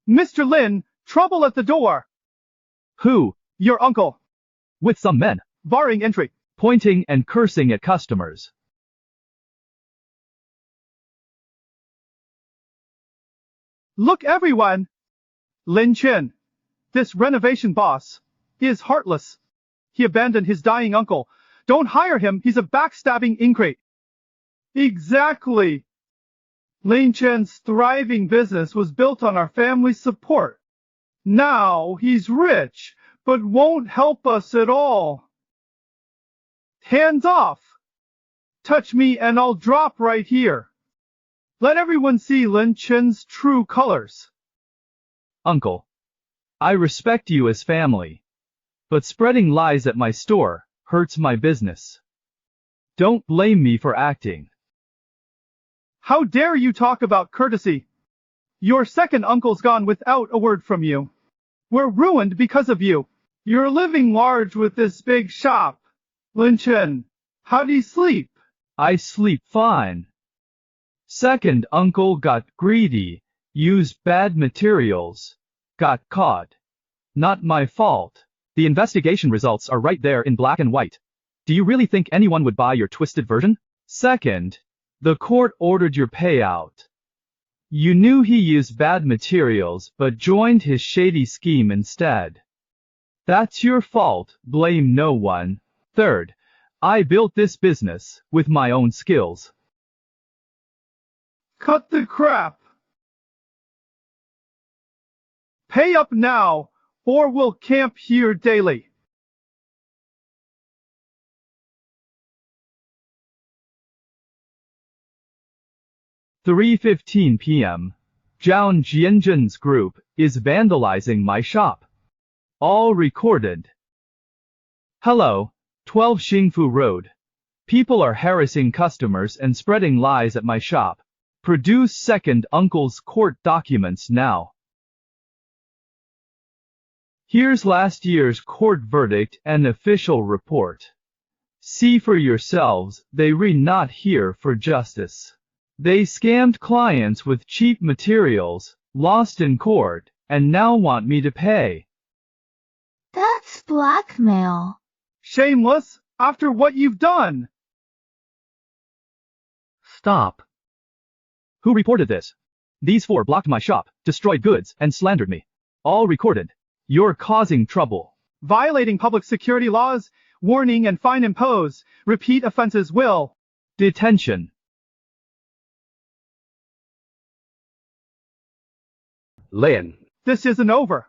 Mr. Lin, trouble at the door. Who? Your uncle. With some men. Barring entry. Pointing and cursing at customers. Look everyone! Lin Chen, this renovation boss, is heartless. He abandoned his dying uncle. Don't hire him, he's a backstabbing ingrate. Exactly. Lin Chen's thriving business was built on our family's support. Now he's rich, but won't help us at all. Hands off! Touch me and I'll drop right here. Let everyone see Lin Chen's true colors. Uncle, I respect you as family, but spreading lies at my store hurts my business. Don't blame me for acting. How dare you talk about courtesy? Your second uncle's gone without a word from you. We're ruined because of you. You're living large with this big shop. Lin Chen, how do you sleep? I sleep fine. Second uncle got greedy, used bad materials, got caught. Not my fault. The investigation results are right there in black and white. Do you really think anyone would buy your twisted version? Second, the court ordered your payout. You knew he used bad materials but joined his shady scheme instead. That's your fault, blame no one. Third, I built this business with my own skills. Cut the crap. Pay up now, or we'll camp here daily. (3:15 p.m. Zhao Jianzhen's group is vandalizing my shop. All recorded. Hello, 12 Xingfu Road. People are harassing customers and spreading lies at my shop. Produce second uncle's court documents now. Here's last year's court verdict and official report. See for yourselves, they are not here for justice. They scammed clients with cheap materials, lost in court, and now want me to pay. That's blackmail. Shameless, after what you've done. Stop. Who reported this? These 4 blocked my shop, destroyed goods, and slandered me. All recorded. You're causing trouble. Violating public security laws, warning and fine impose. Repeat offenses will. Detention. Lin. This isn't over.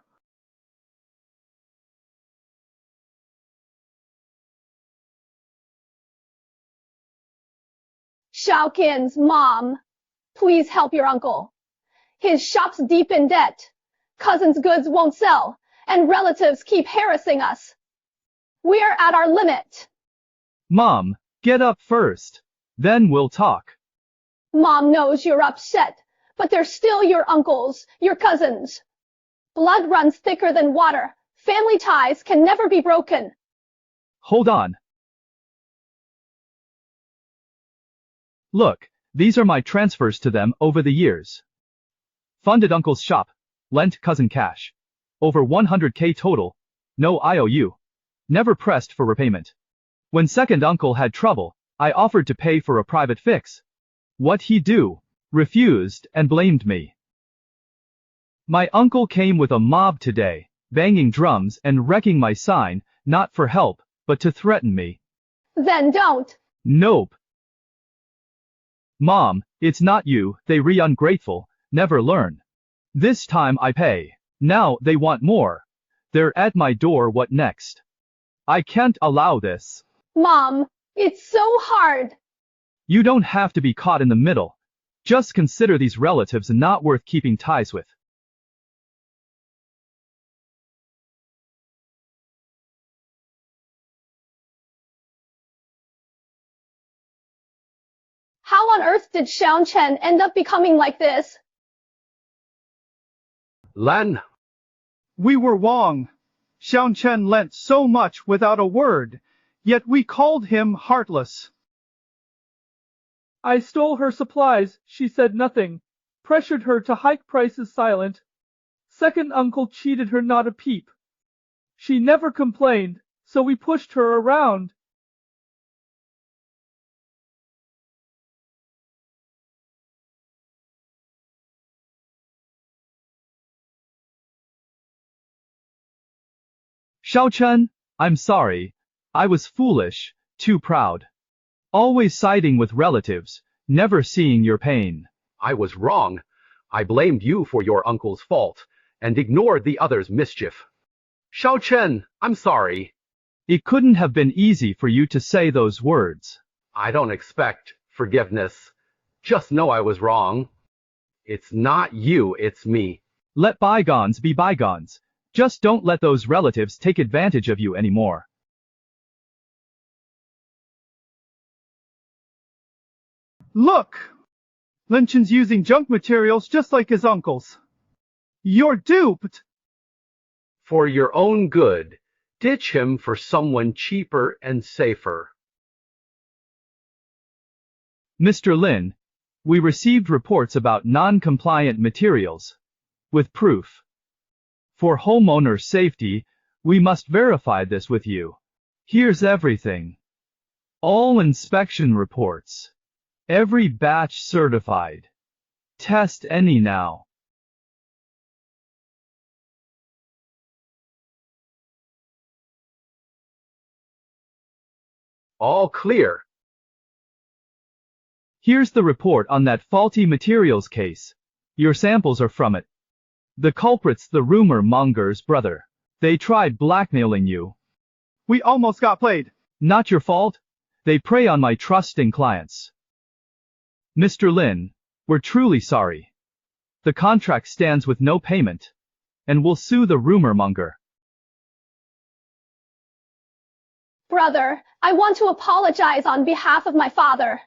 Xiaoqian's mom, please help your uncle. His shop's deep in debt. Cousin's goods won't sell, and relatives keep harassing us. We're at our limit. Mom, get up first. Then we'll talk. Mom knows you're upset, but they're still your uncles, your cousins. Blood runs thicker than water. Family ties can never be broken. Hold on. Look, these are my transfers to them over the years. Funded uncle's shop, lent cousin cash. Over 100k total, no IOU. Never pressed for repayment. When second uncle had trouble, I offered to pay for a private fix. What he do? Refused and blamed me. My uncle came with a mob today, banging drums and wrecking my sign, not for help, but to threaten me. Then don't. Nope. Mom, it's not you, they ungrateful, never learn. This time I pay. Now they want more. They're at my door, what next? I can't allow this. Mom, it's so hard. You don't have to be caught in the middle. Just consider these relatives not worth keeping ties with. How on earth did Xiao Chen end up becoming like this? Lan. We were wrong. Xiao Chen lent so much without a word, yet we called him heartless. I stole her supplies, she said nothing. Pressured her to hike prices silent. Second uncle cheated her not a peep. She never complained, so we pushed her around. Xiao Chen, I'm sorry. I was foolish, too proud. Always siding with relatives, never seeing your pain. I was wrong. I blamed you for your uncle's fault, and ignored the others' mischief. Xiao Chen, I'm sorry. It couldn't have been easy for you to say those words. I don't expect forgiveness. Just know I was wrong. It's not you, it's me. Let bygones be bygones. Just don't let those relatives take advantage of you anymore. Look! Linchen's using junk materials just like his uncle's. You're duped! For your own good, ditch him for someone cheaper and safer. Mr. Lin, we received reports about non-compliant materials. With proof. For homeowner safety, we must verify this with you. Here's everything. All inspection reports. Every batch certified. Test any now. All clear. Here's the report on that faulty materials case. Your samples are from it. The culprit's the rumor monger's brother. They tried blackmailing you. We almost got played. Not your fault. They prey on my trusting clients. Mr. Lin, we're truly sorry. The contract stands with no payment, and we'll sue the rumor monger. Brother, I want to apologize on behalf of my father.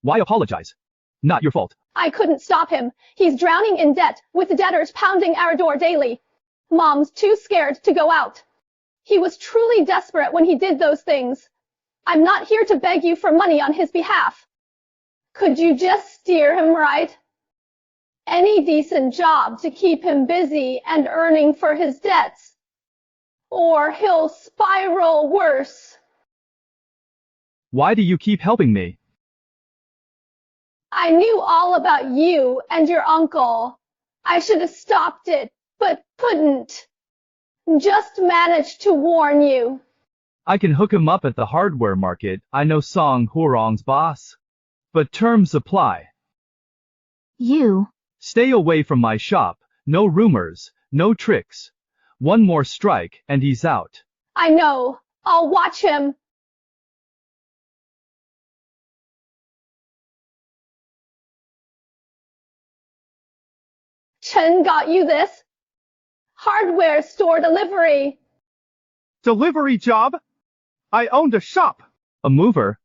Why apologize? Not your fault. I couldn't stop him. He's drowning in debt, with debtors pounding our door daily. Mom's too scared to go out. He was truly desperate when he did those things. I'm not here to beg you for money on his behalf. Could you just steer him right? Any decent job to keep him busy and earning for his debts. Or he'll spiral worse. Why do you keep helping me? I knew all about you and your uncle. I should have stopped it, but couldn't. Just managed to warn you. I can hook him up at the hardware market. I know Song Huarong's boss. But terms apply. You. Stay away from my shop. No rumors, no tricks. One more strike and he's out. I know. I'll watch him. Chen got you this? Hardware store delivery. Delivery job? I owned a shop. A mover?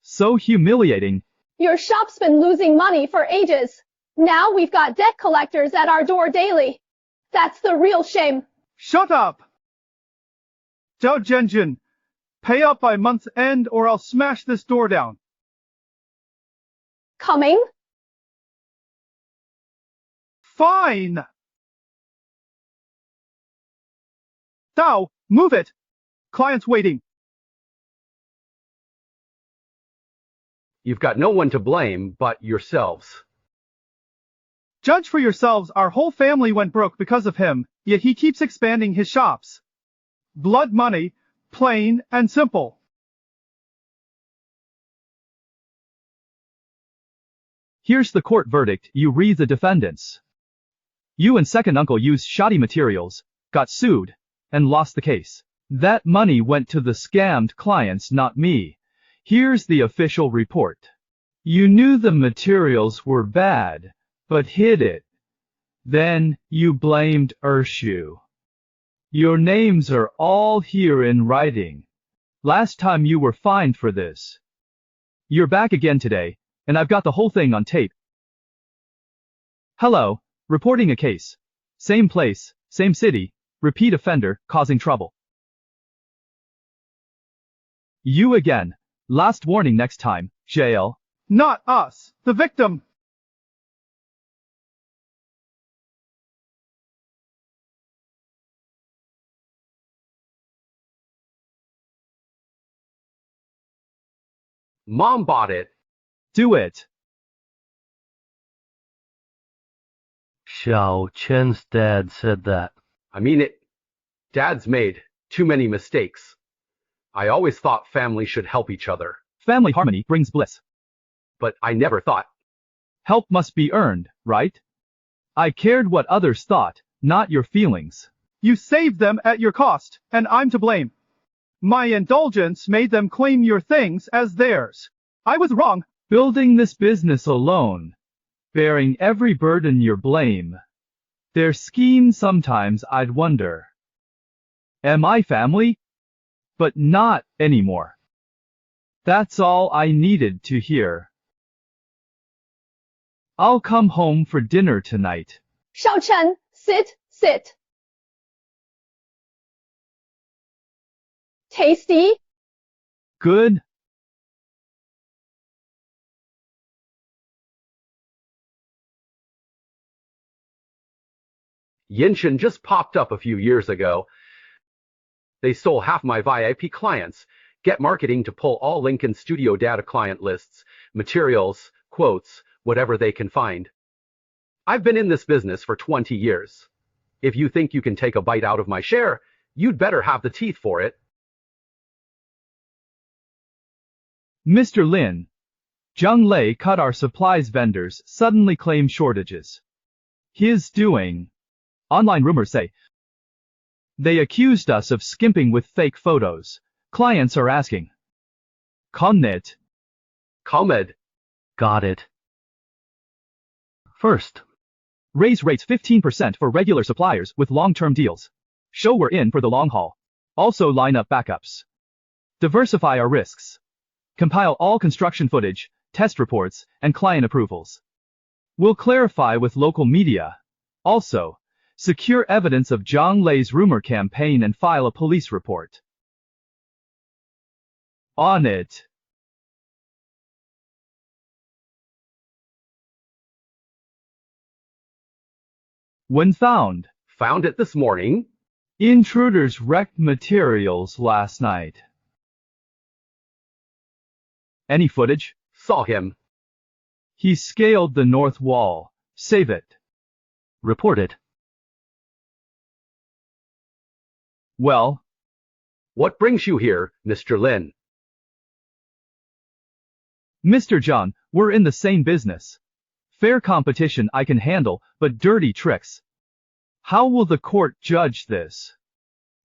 So humiliating. Your shop's been losing money for ages. Now we've got debt collectors at our door daily. That's the real shame. Shut up! Zhao Zhenjun, pay up by month's end or I'll smash this door down. Coming? Fine. Now, move it. Client's waiting. You've got no one to blame but yourselves. Judge for yourselves, our whole family went broke because of him, yet he keeps expanding his shops. Blood money, plain and simple. Here's the court verdict. You read the defendants. You and second uncle used shoddy materials, got sued, and lost the case. That money went to the scammed clients, not me. Here's the official report. You knew the materials were bad, but hid it. Then you blamed Urshu. Your names are all here in writing. Last time you were fined for this. You're back again today, and I've got the whole thing on tape. Hello, reporting a case. Same place, same city, repeat offender, causing trouble. You again. Last warning next time, jail. Not us, the victim. Mom bought it. Do it. Xiao Chen's dad said that. I mean it. Dad's made too many mistakes. I always thought family should help each other. Family harmony brings bliss. But I never thought. Help must be earned, right? I cared what others thought, not your feelings. You saved them at your cost, and I'm to blame. My indulgence made them claim your things as theirs. I was wrong. Building this business alone, bearing every burden your blame. Their schemes sometimes I'd wonder. Am I family? But not anymore. That's all I needed to hear. I'll come home for dinner tonight. Xiao Chen, sit. Tasty? Good. Yinshin just popped up a few years ago. They stole half my VIP clients, get marketing to pull all Lincoln Studio data client lists, materials, quotes, whatever they can find. I've been in this business for 20 years. If you think you can take a bite out of my share, you'd better have the teeth for it. Mr. Lin, Zhang Lei cut our supplies vendors suddenly claim shortages. His doing. Online rumors say. They accused us of skimping with fake photos. Clients are asking. Connet. Comed. Got it. First. Raise rates 15% for regular suppliers with long-term deals. Show we're in for the long haul. Also line up backups. Diversify our risks. Compile all construction footage, test reports, and client approvals. We'll clarify with local media. Also, secure evidence of Zhang Lei's rumor campaign and file a police report. On it. When found. Found it this morning. Intruders wrecked materials last night. Any footage? Saw him. He scaled the north wall. Save it. Report it. Well? What brings you here, Mr. Lin? Mr. John, we're in the same business. Fair competition I can handle, but dirty tricks. How will the court judge this?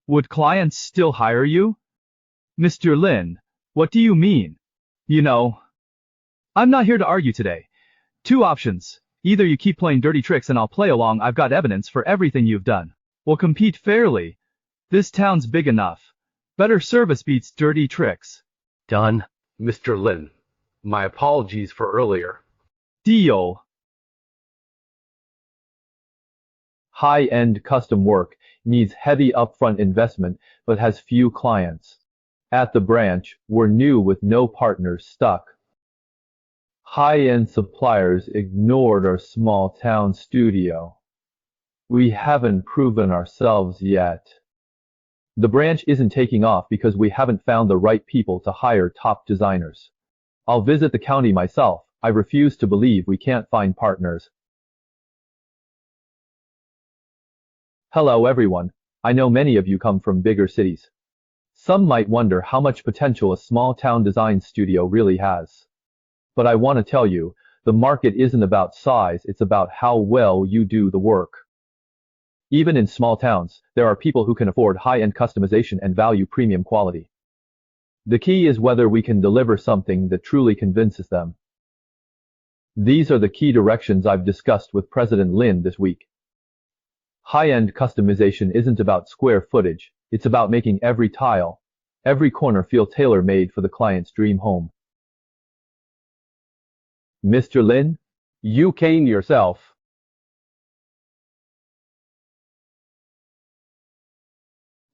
Would clients still hire you? Mr. Lin, what do you mean? You know, I'm not here to argue today. Two options. Either you keep playing dirty tricks and I'll play along. I've got evidence for everything you've done. We'll compete fairly. This town's big enough. Better service beats dirty tricks. Done. Mr. Lin, my apologies for earlier. Deal. High-end custom work needs heavy upfront investment but has few clients. At the branch, we're new with no partners stuck. High-end suppliers ignored our small-town studio. We haven't proven ourselves yet. The branch isn't taking off because we haven't found the right people to hire top designers. I'll visit the county myself. I refuse to believe we can't find partners. Hello everyone. I know many of you come from bigger cities. Some might wonder how much potential a small-town design studio really has. But I want to tell you, the market isn't about size, it's about how well you do the work. Even in small towns, there are people who can afford high-end customization and value premium quality. The key is whether we can deliver something that truly convinces them. These are the key directions I've discussed with President Lin this week. High-end customization isn't about square footage, it's about making every tile, every corner feel tailor-made for the client's dream home. Mr. Lin? You came yourself.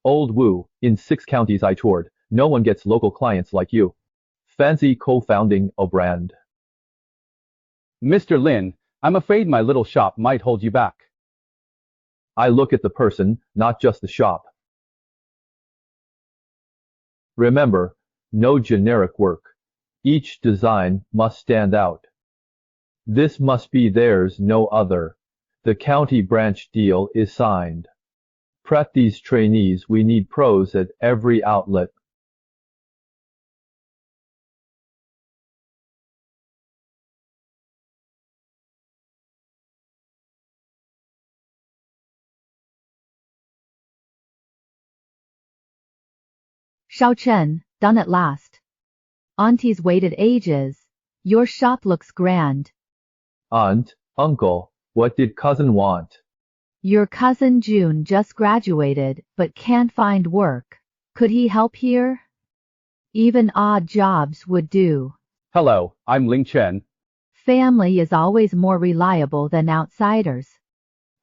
Old Wu, in 6 counties I toured, no one gets local clients like you. Fancy co-founding a brand. Mr. Lin, I'm afraid my little shop might hold you back. I look at the person, not just the shop. Remember, no generic work. Each design must stand out. This must be theirs, no other. The county branch deal is signed. Prep these trainees, we need pros at every outlet. Xiao Chen, done at last. Auntie's waited ages. Your shop looks grand. Aunt, uncle, what did cousin want? Your cousin June just graduated, but can't find work. Could he help here? Even odd jobs would do. Hello, I'm Ling Chen. Family is always more reliable than outsiders.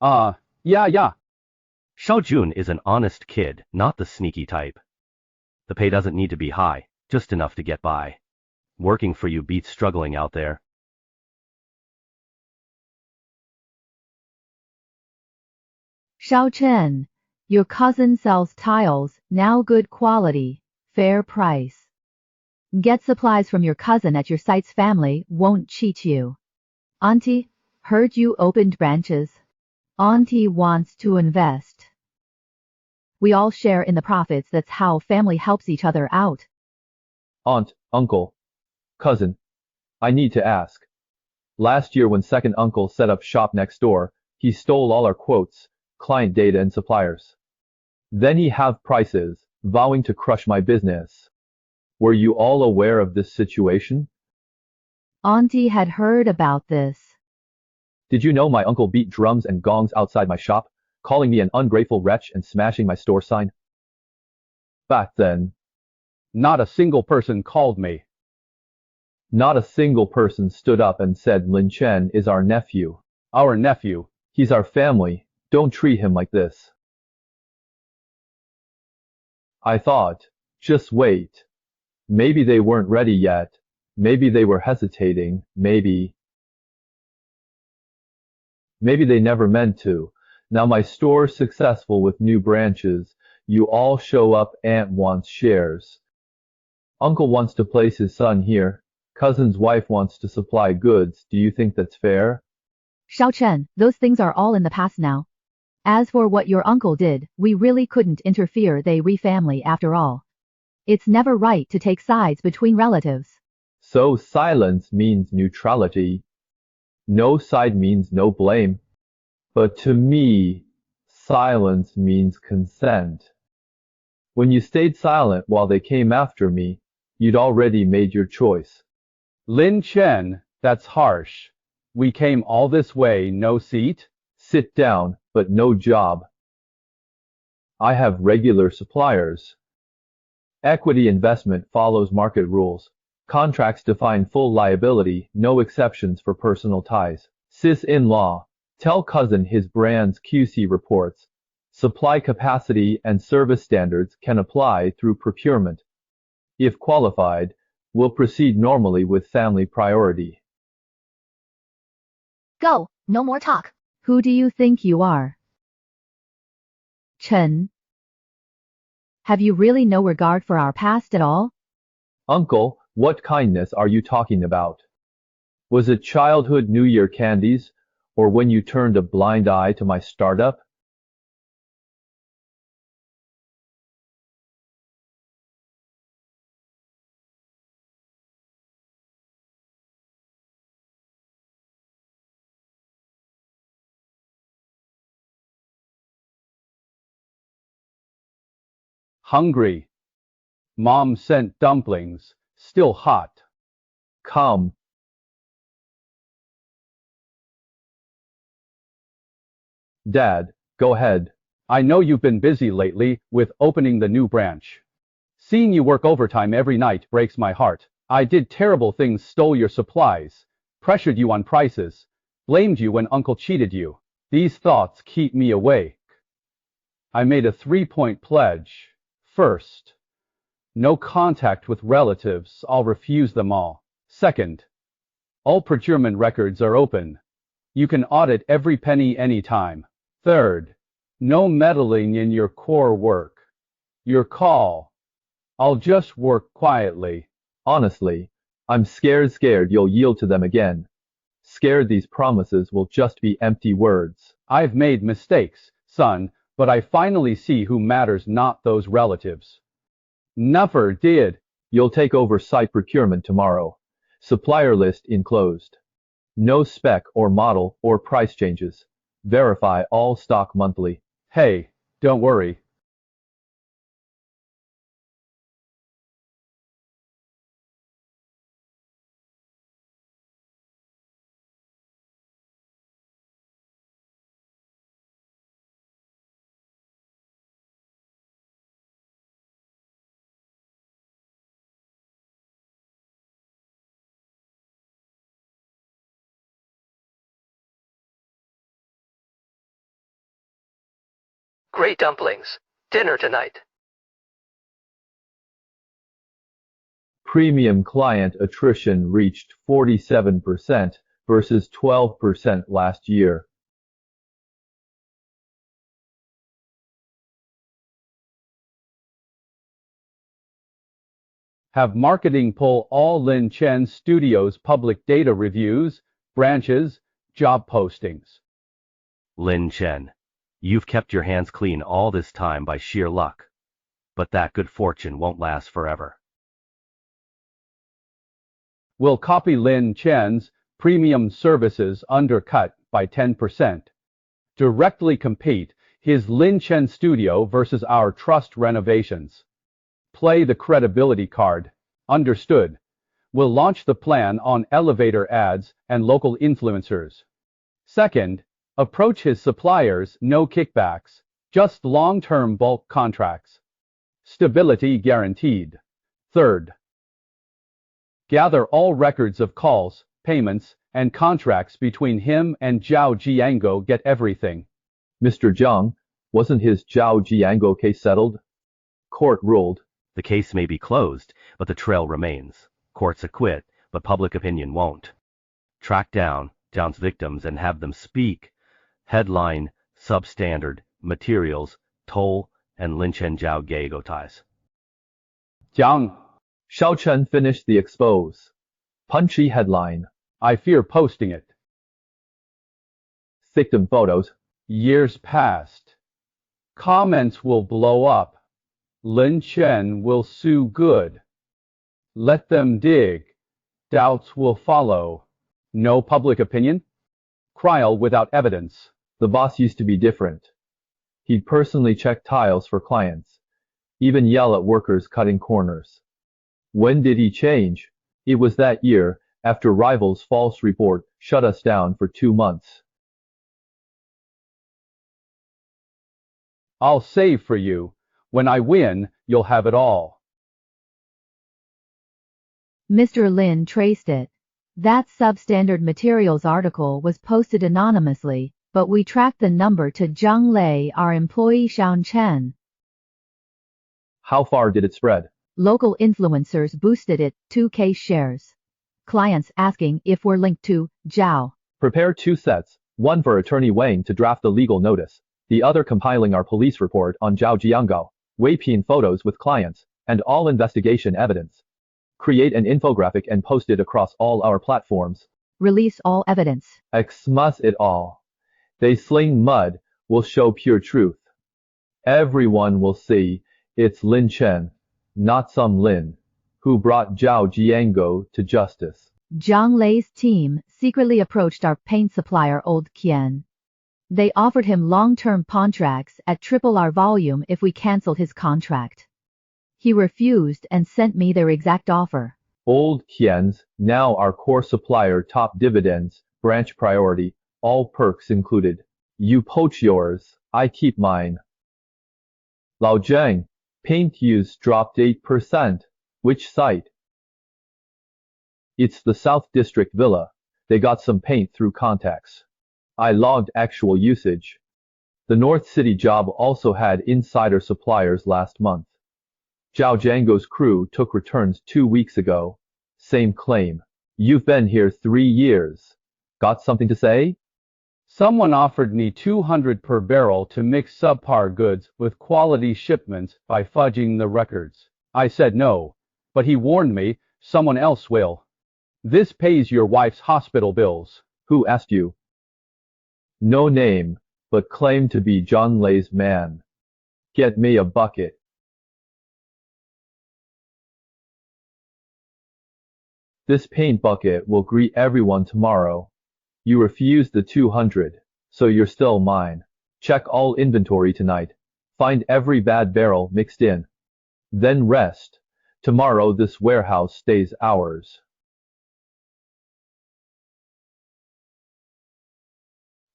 Yeah. Xiao Jun is an honest kid, not the sneaky type. The pay doesn't need to be high, just enough to get by. Working for you beats struggling out there. Xiao Chen, your cousin sells tiles, now good quality, fair price. Get supplies from your cousin at your site's family won't cheat you. Auntie, heard you opened branches. Auntie wants to invest. We all share in the profits, that's how family helps each other out. Aunt, uncle, cousin, I need to ask. Last year when second uncle set up shop next door, he stole all our quotes, client data and suppliers. Then he halved prices, vowing to crush my business. Were you all aware of this situation? Auntie had heard about this. Did you know my uncle beat drums and gongs outside my shop, calling me an ungrateful wretch and smashing my store sign? Back then, not a single person called me. Not a single person stood up and said Lin Chen is our nephew. Our nephew? He's our family. Don't treat him like this. I thought, just wait. Maybe they weren't ready yet. Maybe they were hesitating. Maybe they never meant to. Now my store's successful with new branches. You all show up. Aunt wants shares. Uncle wants to place his son here. Cousin's wife wants to supply goods. Do you think that's fair? Xiao Chen, those things are all in the past now. As for what your uncle did, we really couldn't interfere. They re-family after all. It's never right to take sides between relatives. So silence means neutrality. No side means no blame. But to me, silence means consent. When you stayed silent while they came after me, you'd already made your choice. Lin Chen, that's harsh. We came all this way, no seat? Sit down, but no job. I have regular suppliers. Equity investment follows market rules. Contracts define full liability, no exceptions for personal ties. Sis-in-law, tell cousin his brand's QC reports. Supply capacity and service standards can apply through procurement. If qualified, we'll proceed normally with family priority. Go, no more talk. Who do you think you are? Chen. Have you really no regard for our past at all? Uncle, what kindness are you talking about? Was it childhood New Year candies, or when you turned a blind eye to my startup? Hungry. Mom sent dumplings, still hot. Come. Dad, go ahead. I know you've been busy lately with opening the new branch. Seeing you work overtime every night breaks my heart. I did terrible things, stole your supplies, pressured you on prices, blamed you when Uncle cheated you. These thoughts keep me awake. I made a 3-point pledge. First, no contact with relatives. I'll refuse them all. Second, all procurement records are open. You can audit every penny anytime. Third, no meddling in your core work. Your call. I'll just work quietly. Honestly, I'm scared you'll yield to them again. Scared these promises will just be empty words. I've made mistakes, son, but I finally see who matters, not those relatives. Never did. You'll take over site procurement tomorrow. Supplier list enclosed. No spec or model or price changes. Verify all stock monthly. Hey, don't worry. Great dumplings. Dinner tonight. Premium client attrition reached 47% versus 12% last year. Have marketing pull all Lin Chen Studios public data reviews, branches, job postings. Lin Chen, you've kept your hands clean all this time by sheer luck. But that good fortune won't last forever. Will copy Lin Chen's premium services undercut by 10%. Directly compete his Lin Chen studio versus our trust renovations. Play the credibility card. Understood. We'll launch the plan on elevator ads and local influencers. Second, approach his suppliers, no kickbacks, just long-term bulk contracts. Stability guaranteed. Third, gather all records of calls, payments, and contracts between him and Zhao Jiango. Get everything. Mr. Zhang, wasn't his Zhao Jiango case settled? Court ruled. The case may be closed, but the trail remains. Courts acquit, but public opinion won't. Track down Zhang's victims and have them speak. Headline, substandard, materials, toll, and Lin Chen Zhao Geigo ties. Jiang. Shao Chen finished the expose. Punchy headline. I fear posting it. Victim photos. Years past. Comments will blow up. Lin Chen will sue good. Let them dig. Doubts will follow. No public opinion? Trial without evidence. The boss used to be different. He'd personally check tiles for clients, even yell at workers cutting corners. When did he change? It was that year, after Rival's false report shut us down for 2 months. I'll save for you. When I win, you'll have it all. Mr. Lin traced it. That substandard materials article was posted anonymously, but we tracked the number to Zhang Lei, our employee Shao Chen. How far did it spread? Local influencers boosted it 2K shares. Clients asking if we're linked to Zhao. Prepare 2 sets, one for Attorney Wang to draft the legal notice, the other compiling our police report on Zhao Jiangao, Weipin photos with clients, and all investigation evidence. Create an infographic and post it across all our platforms. Release all evidence. Xmas it all. They sling mud, will show pure truth. Everyone will see, it's Lin Chen, not some Lin, who brought Zhao Jiangao to justice. Zhang Lei's team secretly approached our paint supplier Old Qian. They offered him long-term contracts at triple our volume if we canceled his contract. He refused and sent me their exact offer. Old Qian's, now our core supplier, top dividends, branch priority, all perks included. You poach yours, I keep mine. Lao Zheng, paint use dropped 8%. Which site? It's the South District Villa. They got some paint through contacts. I logged actual usage. The North City job also had insider suppliers last month. Zhao Jiangao's crew took returns 2 weeks ago. Same claim. You've been here 3 years. Got something to say? Someone offered me $200 per barrel to mix subpar goods with quality shipments by fudging the records. I said no, but he warned me someone else will. This pays your wife's hospital bills. Who asked you? No name, but claimed to be John Lei's man. Get me a bucket. This paint bucket will greet everyone tomorrow. You refused the 200, so you're still mine. Check all inventory tonight. Find every bad barrel mixed in. Then rest. Tomorrow this warehouse stays ours.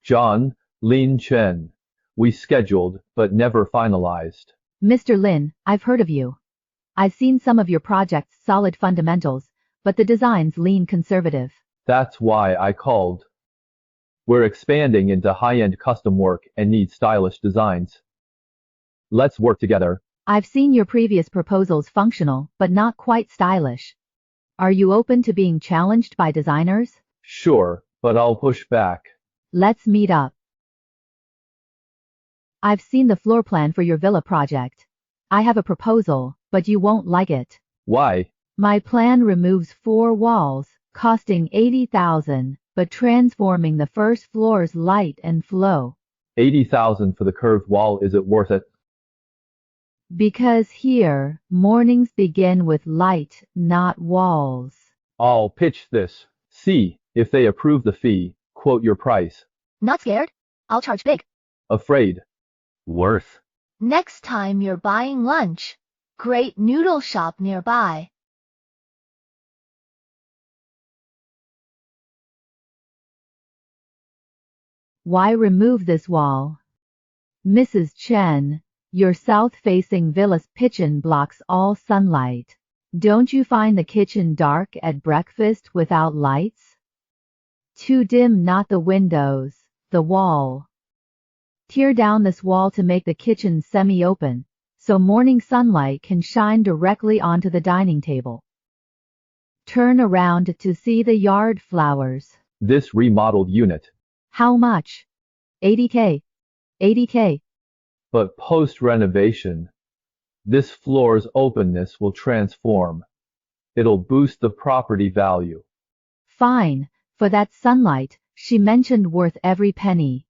John, Lin Chen. We scheduled, but never finalized. Mr. Lin, I've heard of you. I've seen some of your projects' solid fundamentals, but the designs lean conservative. That's why I called. We're expanding into high-end custom work and need stylish designs. Let's work together. I've seen your previous proposals functional, but not quite stylish. Are you open to being challenged by designers? Sure, but I'll push back. Let's meet up. I've seen the floor plan for your villa project. I have a proposal, but you won't like it. Why? My plan removes 4 walls, costing 80,000, but transforming the first floor's light and flow. 80,000 for the curved wall, is it worth it? Because here, mornings begin with light, not walls. I'll pitch this. See, if they approve the fee, quote your price. Not scared? I'll charge big. Afraid. Worth. Next time you're buying lunch, great noodle shop nearby. Why remove this wall? Mrs. Chen, your south-facing villa's kitchen blocks all sunlight. Don't you find the kitchen dark at breakfast without lights? Too dim, not the windows, the wall. Tear down this wall to make the kitchen semi-open, so morning sunlight can shine directly onto the dining table. Turn around to see the yard flowers. This remodeled unit. How much? 80K. 80K. But post-renovation, this floor's openness will transform. It'll boost the property value. Fine, for that sunlight, she mentioned worth every penny.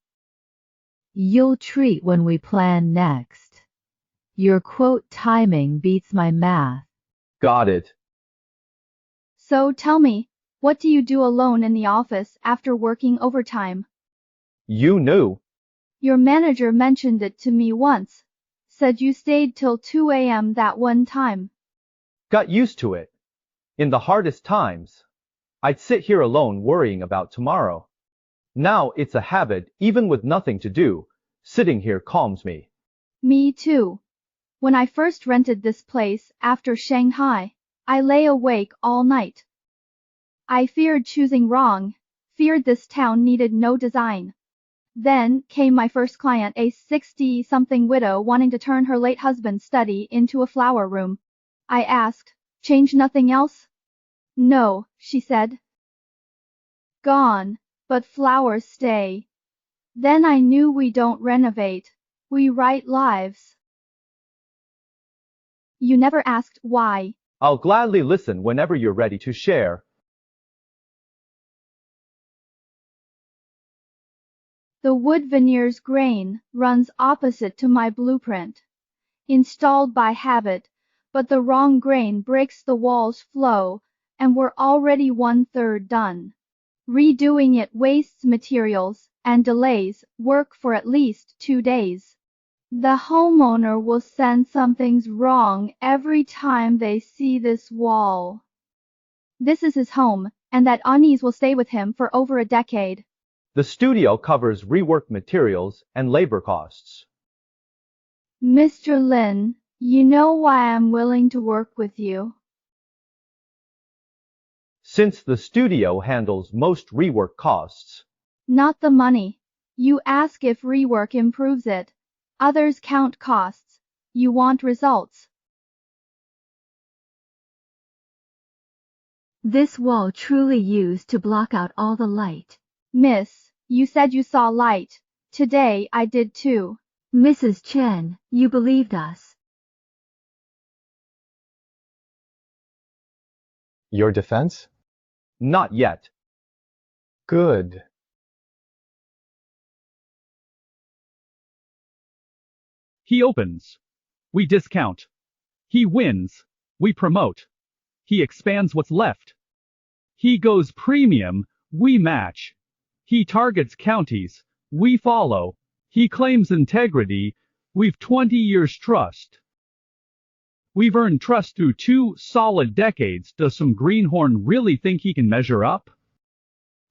You'll treat when we plan next. Your quote timing beats my math. Got it. So tell me, what do you do alone in the office after working overtime? You knew. Your manager mentioned it to me once. Said you stayed till 2 a.m. that one time. Got used to it. In the hardest times, I'd sit here alone worrying about tomorrow. Now it's a habit, even with nothing to do. Sitting here calms me. Me too. When I first rented this place after Shanghai, I lay awake all night. I feared choosing wrong, feared this town needed no design. Then came my first client, a 60-something widow wanting to turn her late husband's study into a flower room. I asked, change nothing else? No, she said. Gone. but flowers stay. Then I knew we don't renovate, we write lives. You never asked why. I'll gladly listen whenever you're ready to share. The wood veneers grain runs opposite to my blueprint. Installed by habit, but the wrong grain breaks the wall's flow, and we're already 1/3 done. Redoing it wastes materials and delays work for at least 2 days. The homeowner will sense something's wrong every time they see this wall. This is his home, and that unease will stay with him for over a decade. The studio covers rework materials and labor costs. Mr. Lin, you know why I'm willing to work with you. Since the studio handles most rework costs. Not the money. You ask if rework improves it. Others count costs. You want results. This wall truly used to block out all the light. Miss, you said you saw light. Today I did too. Mrs. Chen, you believed us. Your defense? Not yet. Good. He opens. We discount. He wins. We promote. He expands what's left. He goes premium. We match. He targets counties. We follow. He claims integrity. We've 20 years trust. We've earned trust through 2 solid decades. Does some greenhorn really think he can measure up?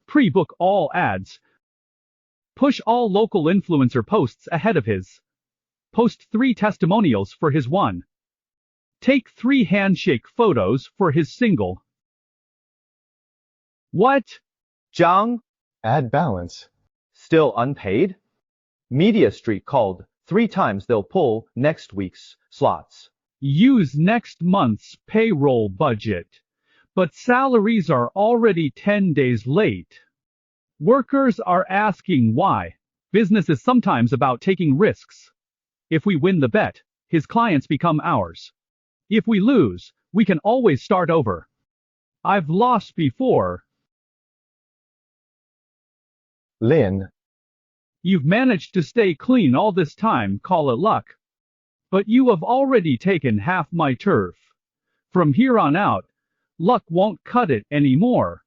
Pre-book all ads. Push all local influencer posts ahead of his. Post 3 testimonials for his one. Take 3 handshake photos for his single. What? Zhang? Add balance. Still unpaid? Media Street called 3 times. They'll pull next week's slots. Use next month's payroll budget. But salaries are already 10 days late. Workers are asking why. Business is sometimes about taking risks. If we win the bet, his clients become ours. If we lose, we can always start over. I've lost before. Lin. You've managed to stay clean all this time, call it luck. But you have already taken half my turf. From here on out, luck won't cut it anymore.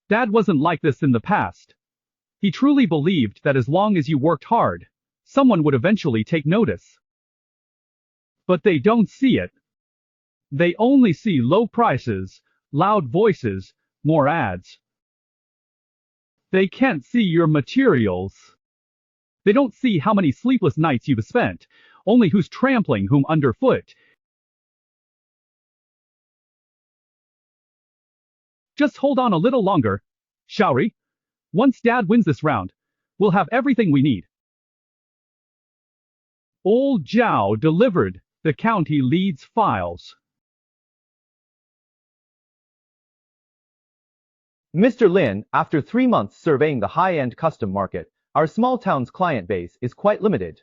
Dad wasn't like this in the past. He truly believed that as long as you worked hard, someone would eventually take notice. But they don't see it. They only see low prices, loud voices, more ads. They can't see your materials. They don't see how many sleepless nights you've spent, only who's trampling whom underfoot. Just hold on a little longer, Shaori. Once Dad wins this round, we'll have everything we need. Old Zhao delivered. The county leads files. Mr. Lin, after 3 months surveying the high-end custom market, our small town's client base is quite limited.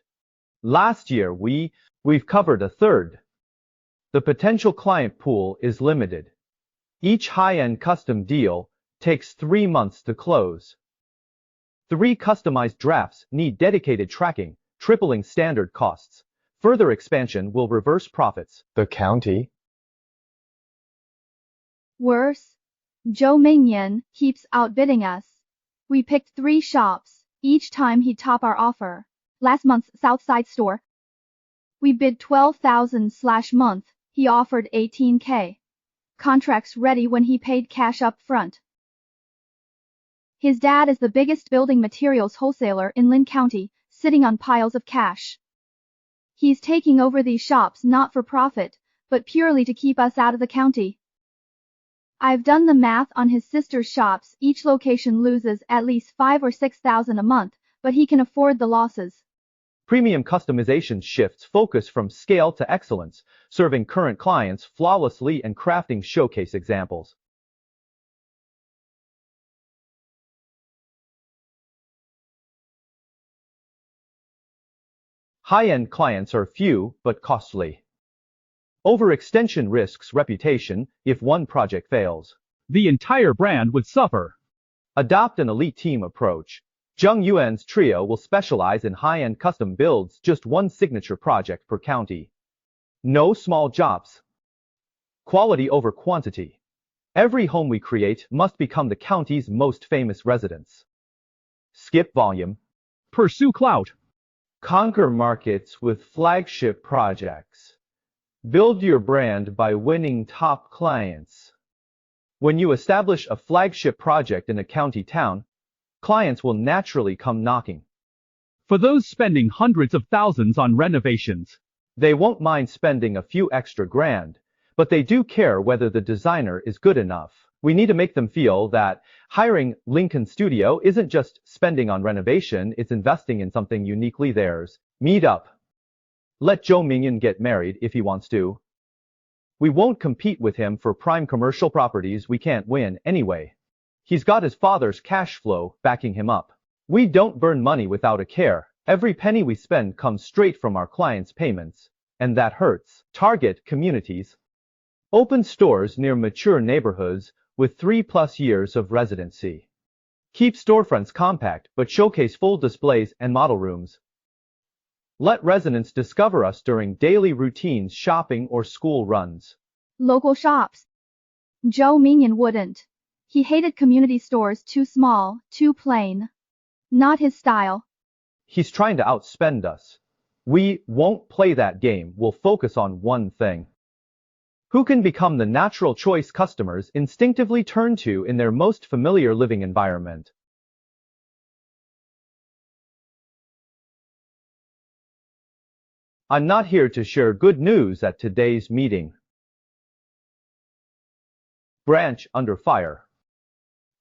Last year we've covered a third. The potential client pool is limited. Each high-end custom deal takes 3 months to close. 3 customized drafts need dedicated tracking, tripling standard costs. Further expansion will reverse profits. The county? Worse. Zhou Mingyan keeps outbidding us. We picked 3 shops. Each time he'd top our offer. Last month's Southside store. We bid 12,000/month. He offered 18K. Contracts ready when he paid cash up front. His dad is the biggest building materials wholesaler in Lin County, sitting on piles of cash. He's taking over these shops not for profit, but purely to keep us out of the county. I've done the math on his sister's shops. Each location loses at least 5,000 or 6,000 a month, but he can afford the losses. Premium customization shifts focus from scale to excellence, serving current clients flawlessly and crafting showcase examples. High-end clients are few but costly. Overextension risks reputation if one project fails. The entire brand would suffer. Adopt an elite team approach. Zheng Yuan's trio will specialize in high-end custom builds, just one signature project per county. No small jobs. Quality over quantity. Every home we create must become the county's most famous residence. Skip volume. Pursue clout. Conquer markets with flagship projects. Build your brand by winning top clients. When you establish a flagship project in a county town, clients will naturally come knocking. For those spending hundreds of thousands on renovations, they won't mind spending a few extra grand, but they do care whether the designer is good enough. We need to make them feel that hiring Lincoln Studio isn't just spending on renovation, it's investing in something uniquely theirs. Meet up. Let Zhou Mingyan get married if he wants to. We won't compete with him for prime commercial properties we can't win anyway. He's got his father's cash flow backing him up. We don't burn money without a care. Every penny we spend comes straight from our clients' payments, and that hurts. Target communities. Open stores near mature neighborhoods with 3+ years of residency. Keep storefronts compact but showcase full displays and model rooms. Let residents discover us during daily routines, shopping or school runs. Local shops. Zhou Mingyan wouldn't. He hated community stores, too small, too plain. Not his style. He's trying to outspend us. We won't play that game. We'll focus on one thing. Who can become the natural choice customers instinctively turn to in their most familiar living environment. I'm not here to share good news at today's meeting. Branch under fire.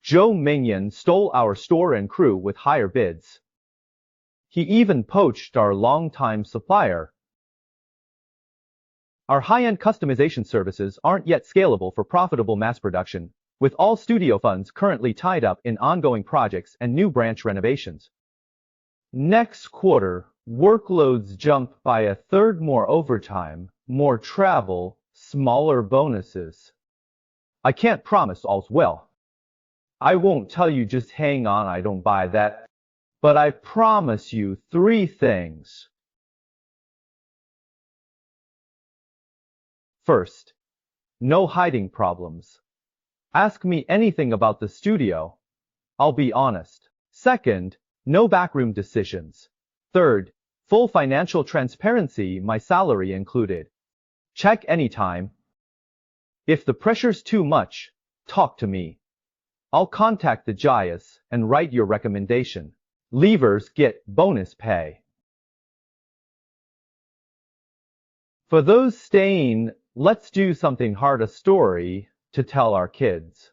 Zhou Mingyan stole our store and crew with higher bids. He even poached our longtime supplier. Our high-end customization services aren't yet scalable for profitable mass production, with all studio funds currently tied up in ongoing projects and new branch renovations. Next quarter, workloads jump by a third, more overtime, more travel, smaller bonuses. I can't promise all's well. I won't tell you just hang on, I don't buy that. But I promise you 3 things. First, no hiding problems. Ask me anything about the studio. I'll be honest. Second, no backroom decisions. Third, full financial transparency, my salary included. Check anytime. If the pressure's too much, talk to me. I'll contact the Jayas and write your recommendation. Leavers get bonus pay. For those staying, let's do something hard, a story to tell our kids.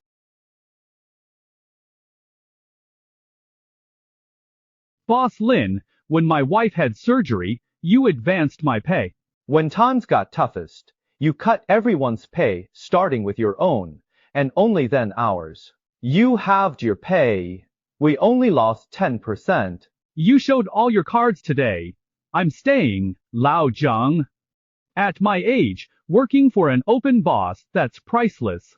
Boss Lin, when my wife had surgery, you advanced my pay. When times got toughest, you cut everyone's pay, starting with your own, and only then ours. You halved your pay. We only lost 10%. You showed all your cards today. I'm staying, Lao Zhang. At my age, working for an open boss, that's priceless.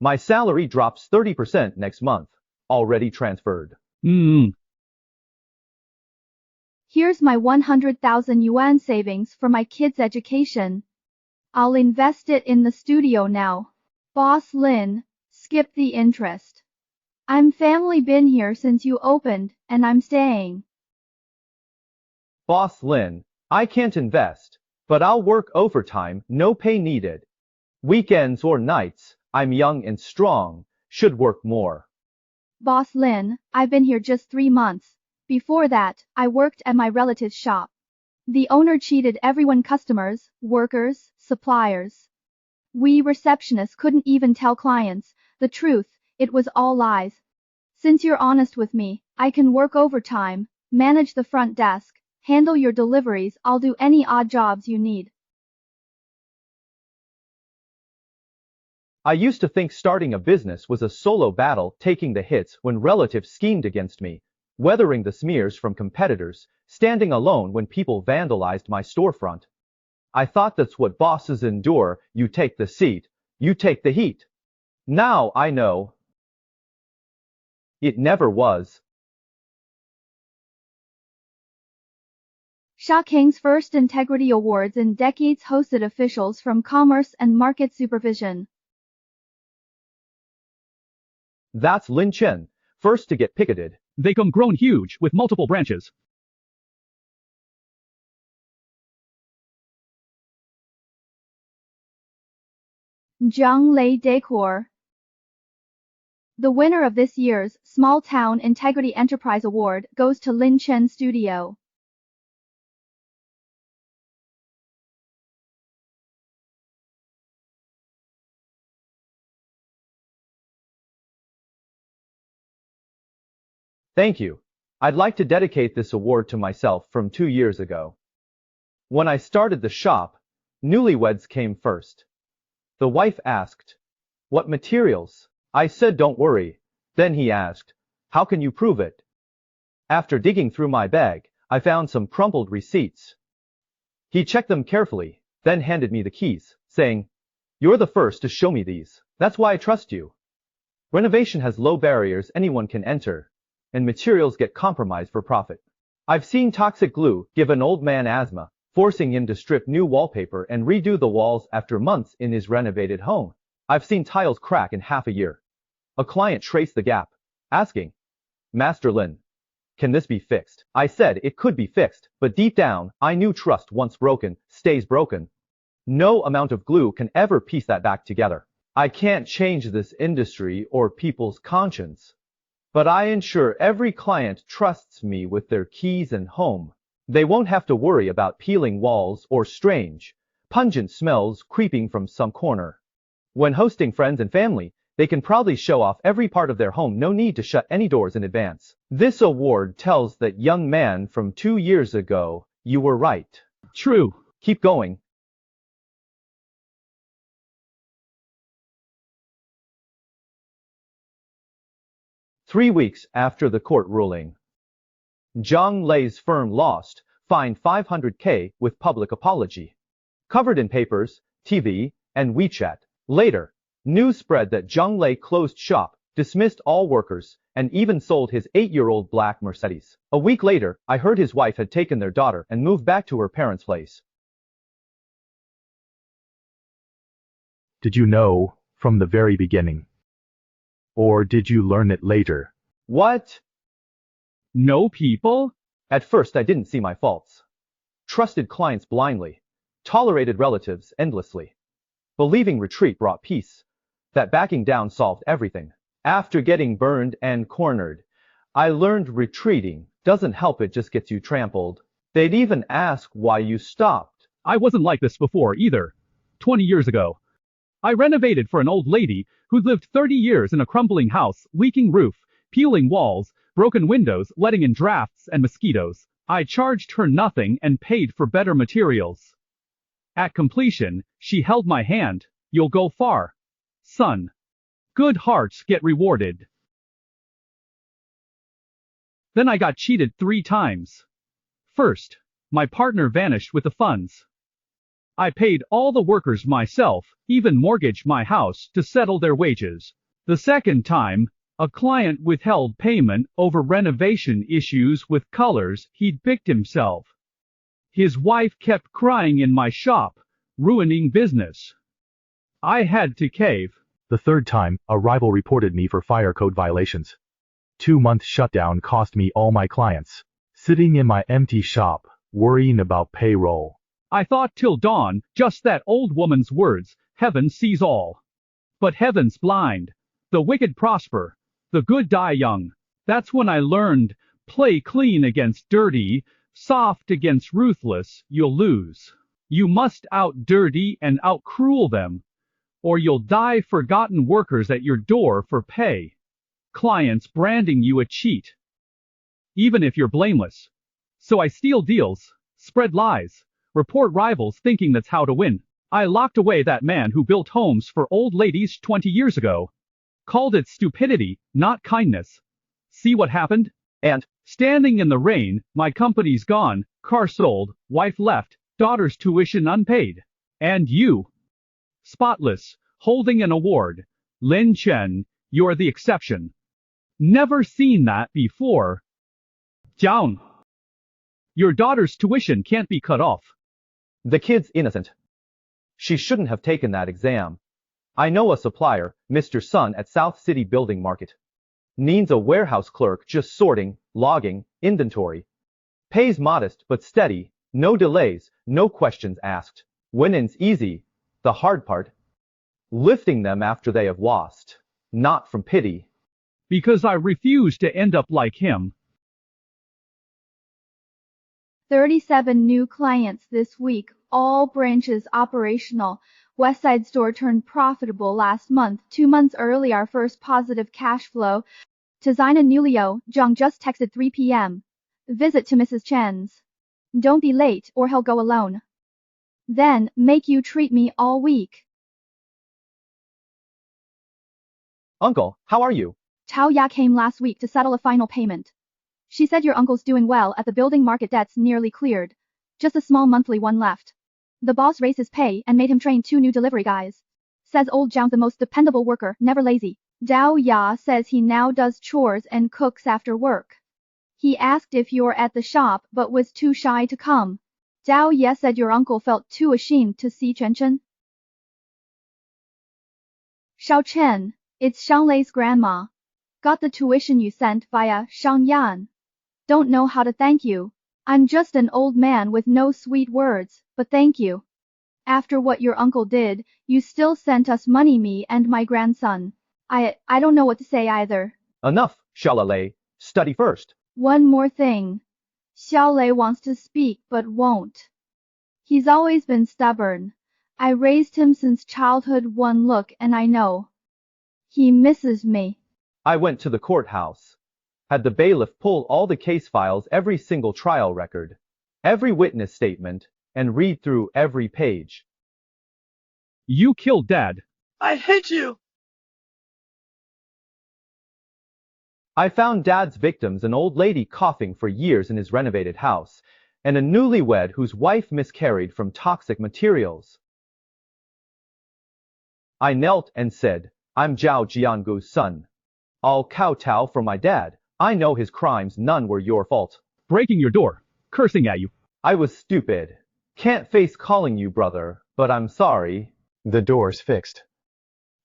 My salary drops 30% next month. Already transferred. Here's my 100,000 yuan savings for my kids' education. I'll invest it in the studio now. Boss Lin, skip the interest. I'm family, been here since you opened, and I'm staying. Boss Lin, I can't invest, but I'll work overtime, no pay needed. Weekends or nights, I'm young and strong, should work more. Boss Lin, I've been here just 3 months. Before that, I worked at my relative's shop. The owner cheated everyone, customers, workers, suppliers. We receptionists couldn't even tell clients the truth, it was all lies. Since you're honest with me, I can work overtime, manage the front desk, handle your deliveries, I'll do any odd jobs you need. I used to think starting a business was a solo battle, taking the hits when relatives schemed against me, weathering the smears from competitors, standing alone when people vandalized my storefront. I thought that's what bosses endure, you take the seat, you take the heat. Now I know it never was. Shawking's first Integrity Awards in decades hosted officials from Commerce and Market Supervision. That's Lin Chen, first to get picketed. They come grown huge with multiple branches. Zhang Lei Decor. The winner of this year's Small Town Integrity Enterprise Award goes to Lin Chen Studio. Thank you. I'd like to dedicate this award to myself from 2 years ago. When I started the shop, newlyweds came first. The wife asked, "What materials?" I said, "Don't worry." Then he asked, "How can you prove it?" After digging through my bag, I found some crumpled receipts. He checked them carefully, then handed me the keys, saying, "You're the first to show me these. That's why I trust you." Renovation has low barriers anyone can enter, and materials get compromised for profit. I've seen toxic glue give an old man asthma, forcing him to strip new wallpaper and redo the walls after months in his renovated home. I've seen tiles crack in half a year. A client traced the gap, asking, "Master Lin, can this be fixed?" I said it could be fixed, but deep down, I knew trust once broken, stays broken. No amount of glue can ever piece that back together. I can't change this industry or people's conscience, but I ensure every client trusts me with their keys and home. They won't have to worry about peeling walls or strange, pungent smells creeping from some corner. When hosting friends and family, they can proudly show off every part of their home, no need to shut any doors in advance. This award tells that young man from 2 years ago, you were right. True. Keep going. Three weeks after the court ruling, Zhang Lei's firm lost, fined 500K with public apology. Covered in papers, TV, and WeChat. Later, news spread that Zhang Lei closed shop, dismissed all workers, and even sold his 8-year-old black Mercedes. A week later, I heard his wife had taken their daughter and moved back to her parents' place. Did you know from the very beginning? Or did you learn it later? What? No people? At first I didn't see my faults. Trusted clients blindly. Tolerated relatives endlessly. Believing retreat brought peace. That backing down solved everything. After getting burned and cornered, I learned retreating doesn't help, it just gets you trampled. They'd even ask why you stopped. I wasn't like this before either. 20 years ago, I renovated for an old lady who'd lived 30 years in a crumbling house, leaking roof, peeling walls, broken windows, letting in drafts and mosquitoes. I charged her nothing and paid for better materials. At completion, she held my hand. "You'll go far, son. Good hearts get rewarded." Then I got cheated 3 times. First, my partner vanished with the funds. I paid all the workers myself, even mortgaged my house to settle their wages. The second time, a client withheld payment over renovation issues with colors he'd picked himself. His wife kept crying in my shop, ruining business. I had to cave. The third time, a rival reported me for fire code violations. 2-month shutdown cost me all my clients. Sitting in my empty shop, worrying about payroll. I thought till dawn, just that old woman's words, "Heaven sees all." But heaven's blind. The wicked prosper. The good die young. That's when I learned, play clean against dirty, soft against ruthless, you'll lose. You must out-dirty and out-cruel them, or you'll die. Forgotten workers at your door for pay. Clients branding you a cheat. Even if you're blameless, So I steal deals, spread lies, report rivals thinking that's how to win. I locked away that man who built homes for old ladies 20 years ago. Called it stupidity, not kindness. See what happened? And, standing in the rain, my company's gone, car sold, wife left, daughter's tuition unpaid. And you? Spotless, holding an award. Lin Chen, you're the exception. Never seen that before. Down. Your daughter's tuition can't be cut off. The kid's innocent. She shouldn't have taken that exam. I know a supplier, Mr. Sun at South City Building Market. Needs a warehouse clerk just sorting, logging, inventory. Pays modest but steady, no delays, no questions asked. Winning's easy, the hard part. Lifting them after they have lost. Not from pity. Because I refuse to end up like him. 37 new clients this week, all branches operational. Westside store turned profitable last month. 2 months early, our first positive cash flow. To Zina Nulio, Zhang just texted 3 p.m. Visit to Mrs. Chen's. Don't be late or he'll go alone. Then, make you treat me all week. Uncle, how are you? Tao Ya came last week to settle a final payment. She said your uncle's doing well at the building market, debt's nearly cleared. Just a small monthly one left. The boss raised his pay and made him train 2 new delivery guys. Says old Zhang's the most dependable worker, never lazy. Dao Ya says he now does chores and cooks after work. He asked if you're at the shop but was too shy to come. Dao Ya said your uncle felt too ashamed to see Chen Chen. Xiao Chen, it's Shanglei's grandma. Got the tuition you sent via Shang Yan. Don't know how to thank you. I'm just an old man with no sweet words, but thank you. After what your uncle did, you still sent us money, me and my grandson. I don't know what to say either. Enough, Xiaolei. Study first. One more thing. Xiaolei wants to speak but won't. He's always been stubborn. I raised him since childhood. One look and I know. He misses me. I went to the courthouse. Had the bailiff pull all the case files, every single trial record, every witness statement, and read through every page. You killed Dad. I hate you! I found Dad's victims, an old lady coughing for years in his renovated house, and a newlywed whose wife miscarried from toxic materials. I knelt and said, I'm Zhao Jiangu's son. I'll kowtow for my dad. I know his crimes, none were your fault. Breaking your door, cursing at you. I was stupid. Can't face calling you brother, but I'm sorry. The door's fixed.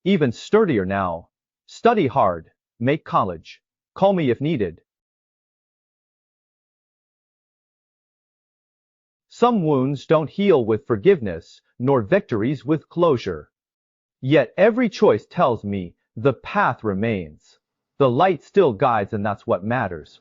Even sturdier now. Study hard, make college. Call me if needed. Some wounds don't heal with forgiveness, nor victories with closure. Yet every choice tells me the path remains. The light still guides, and that's what matters.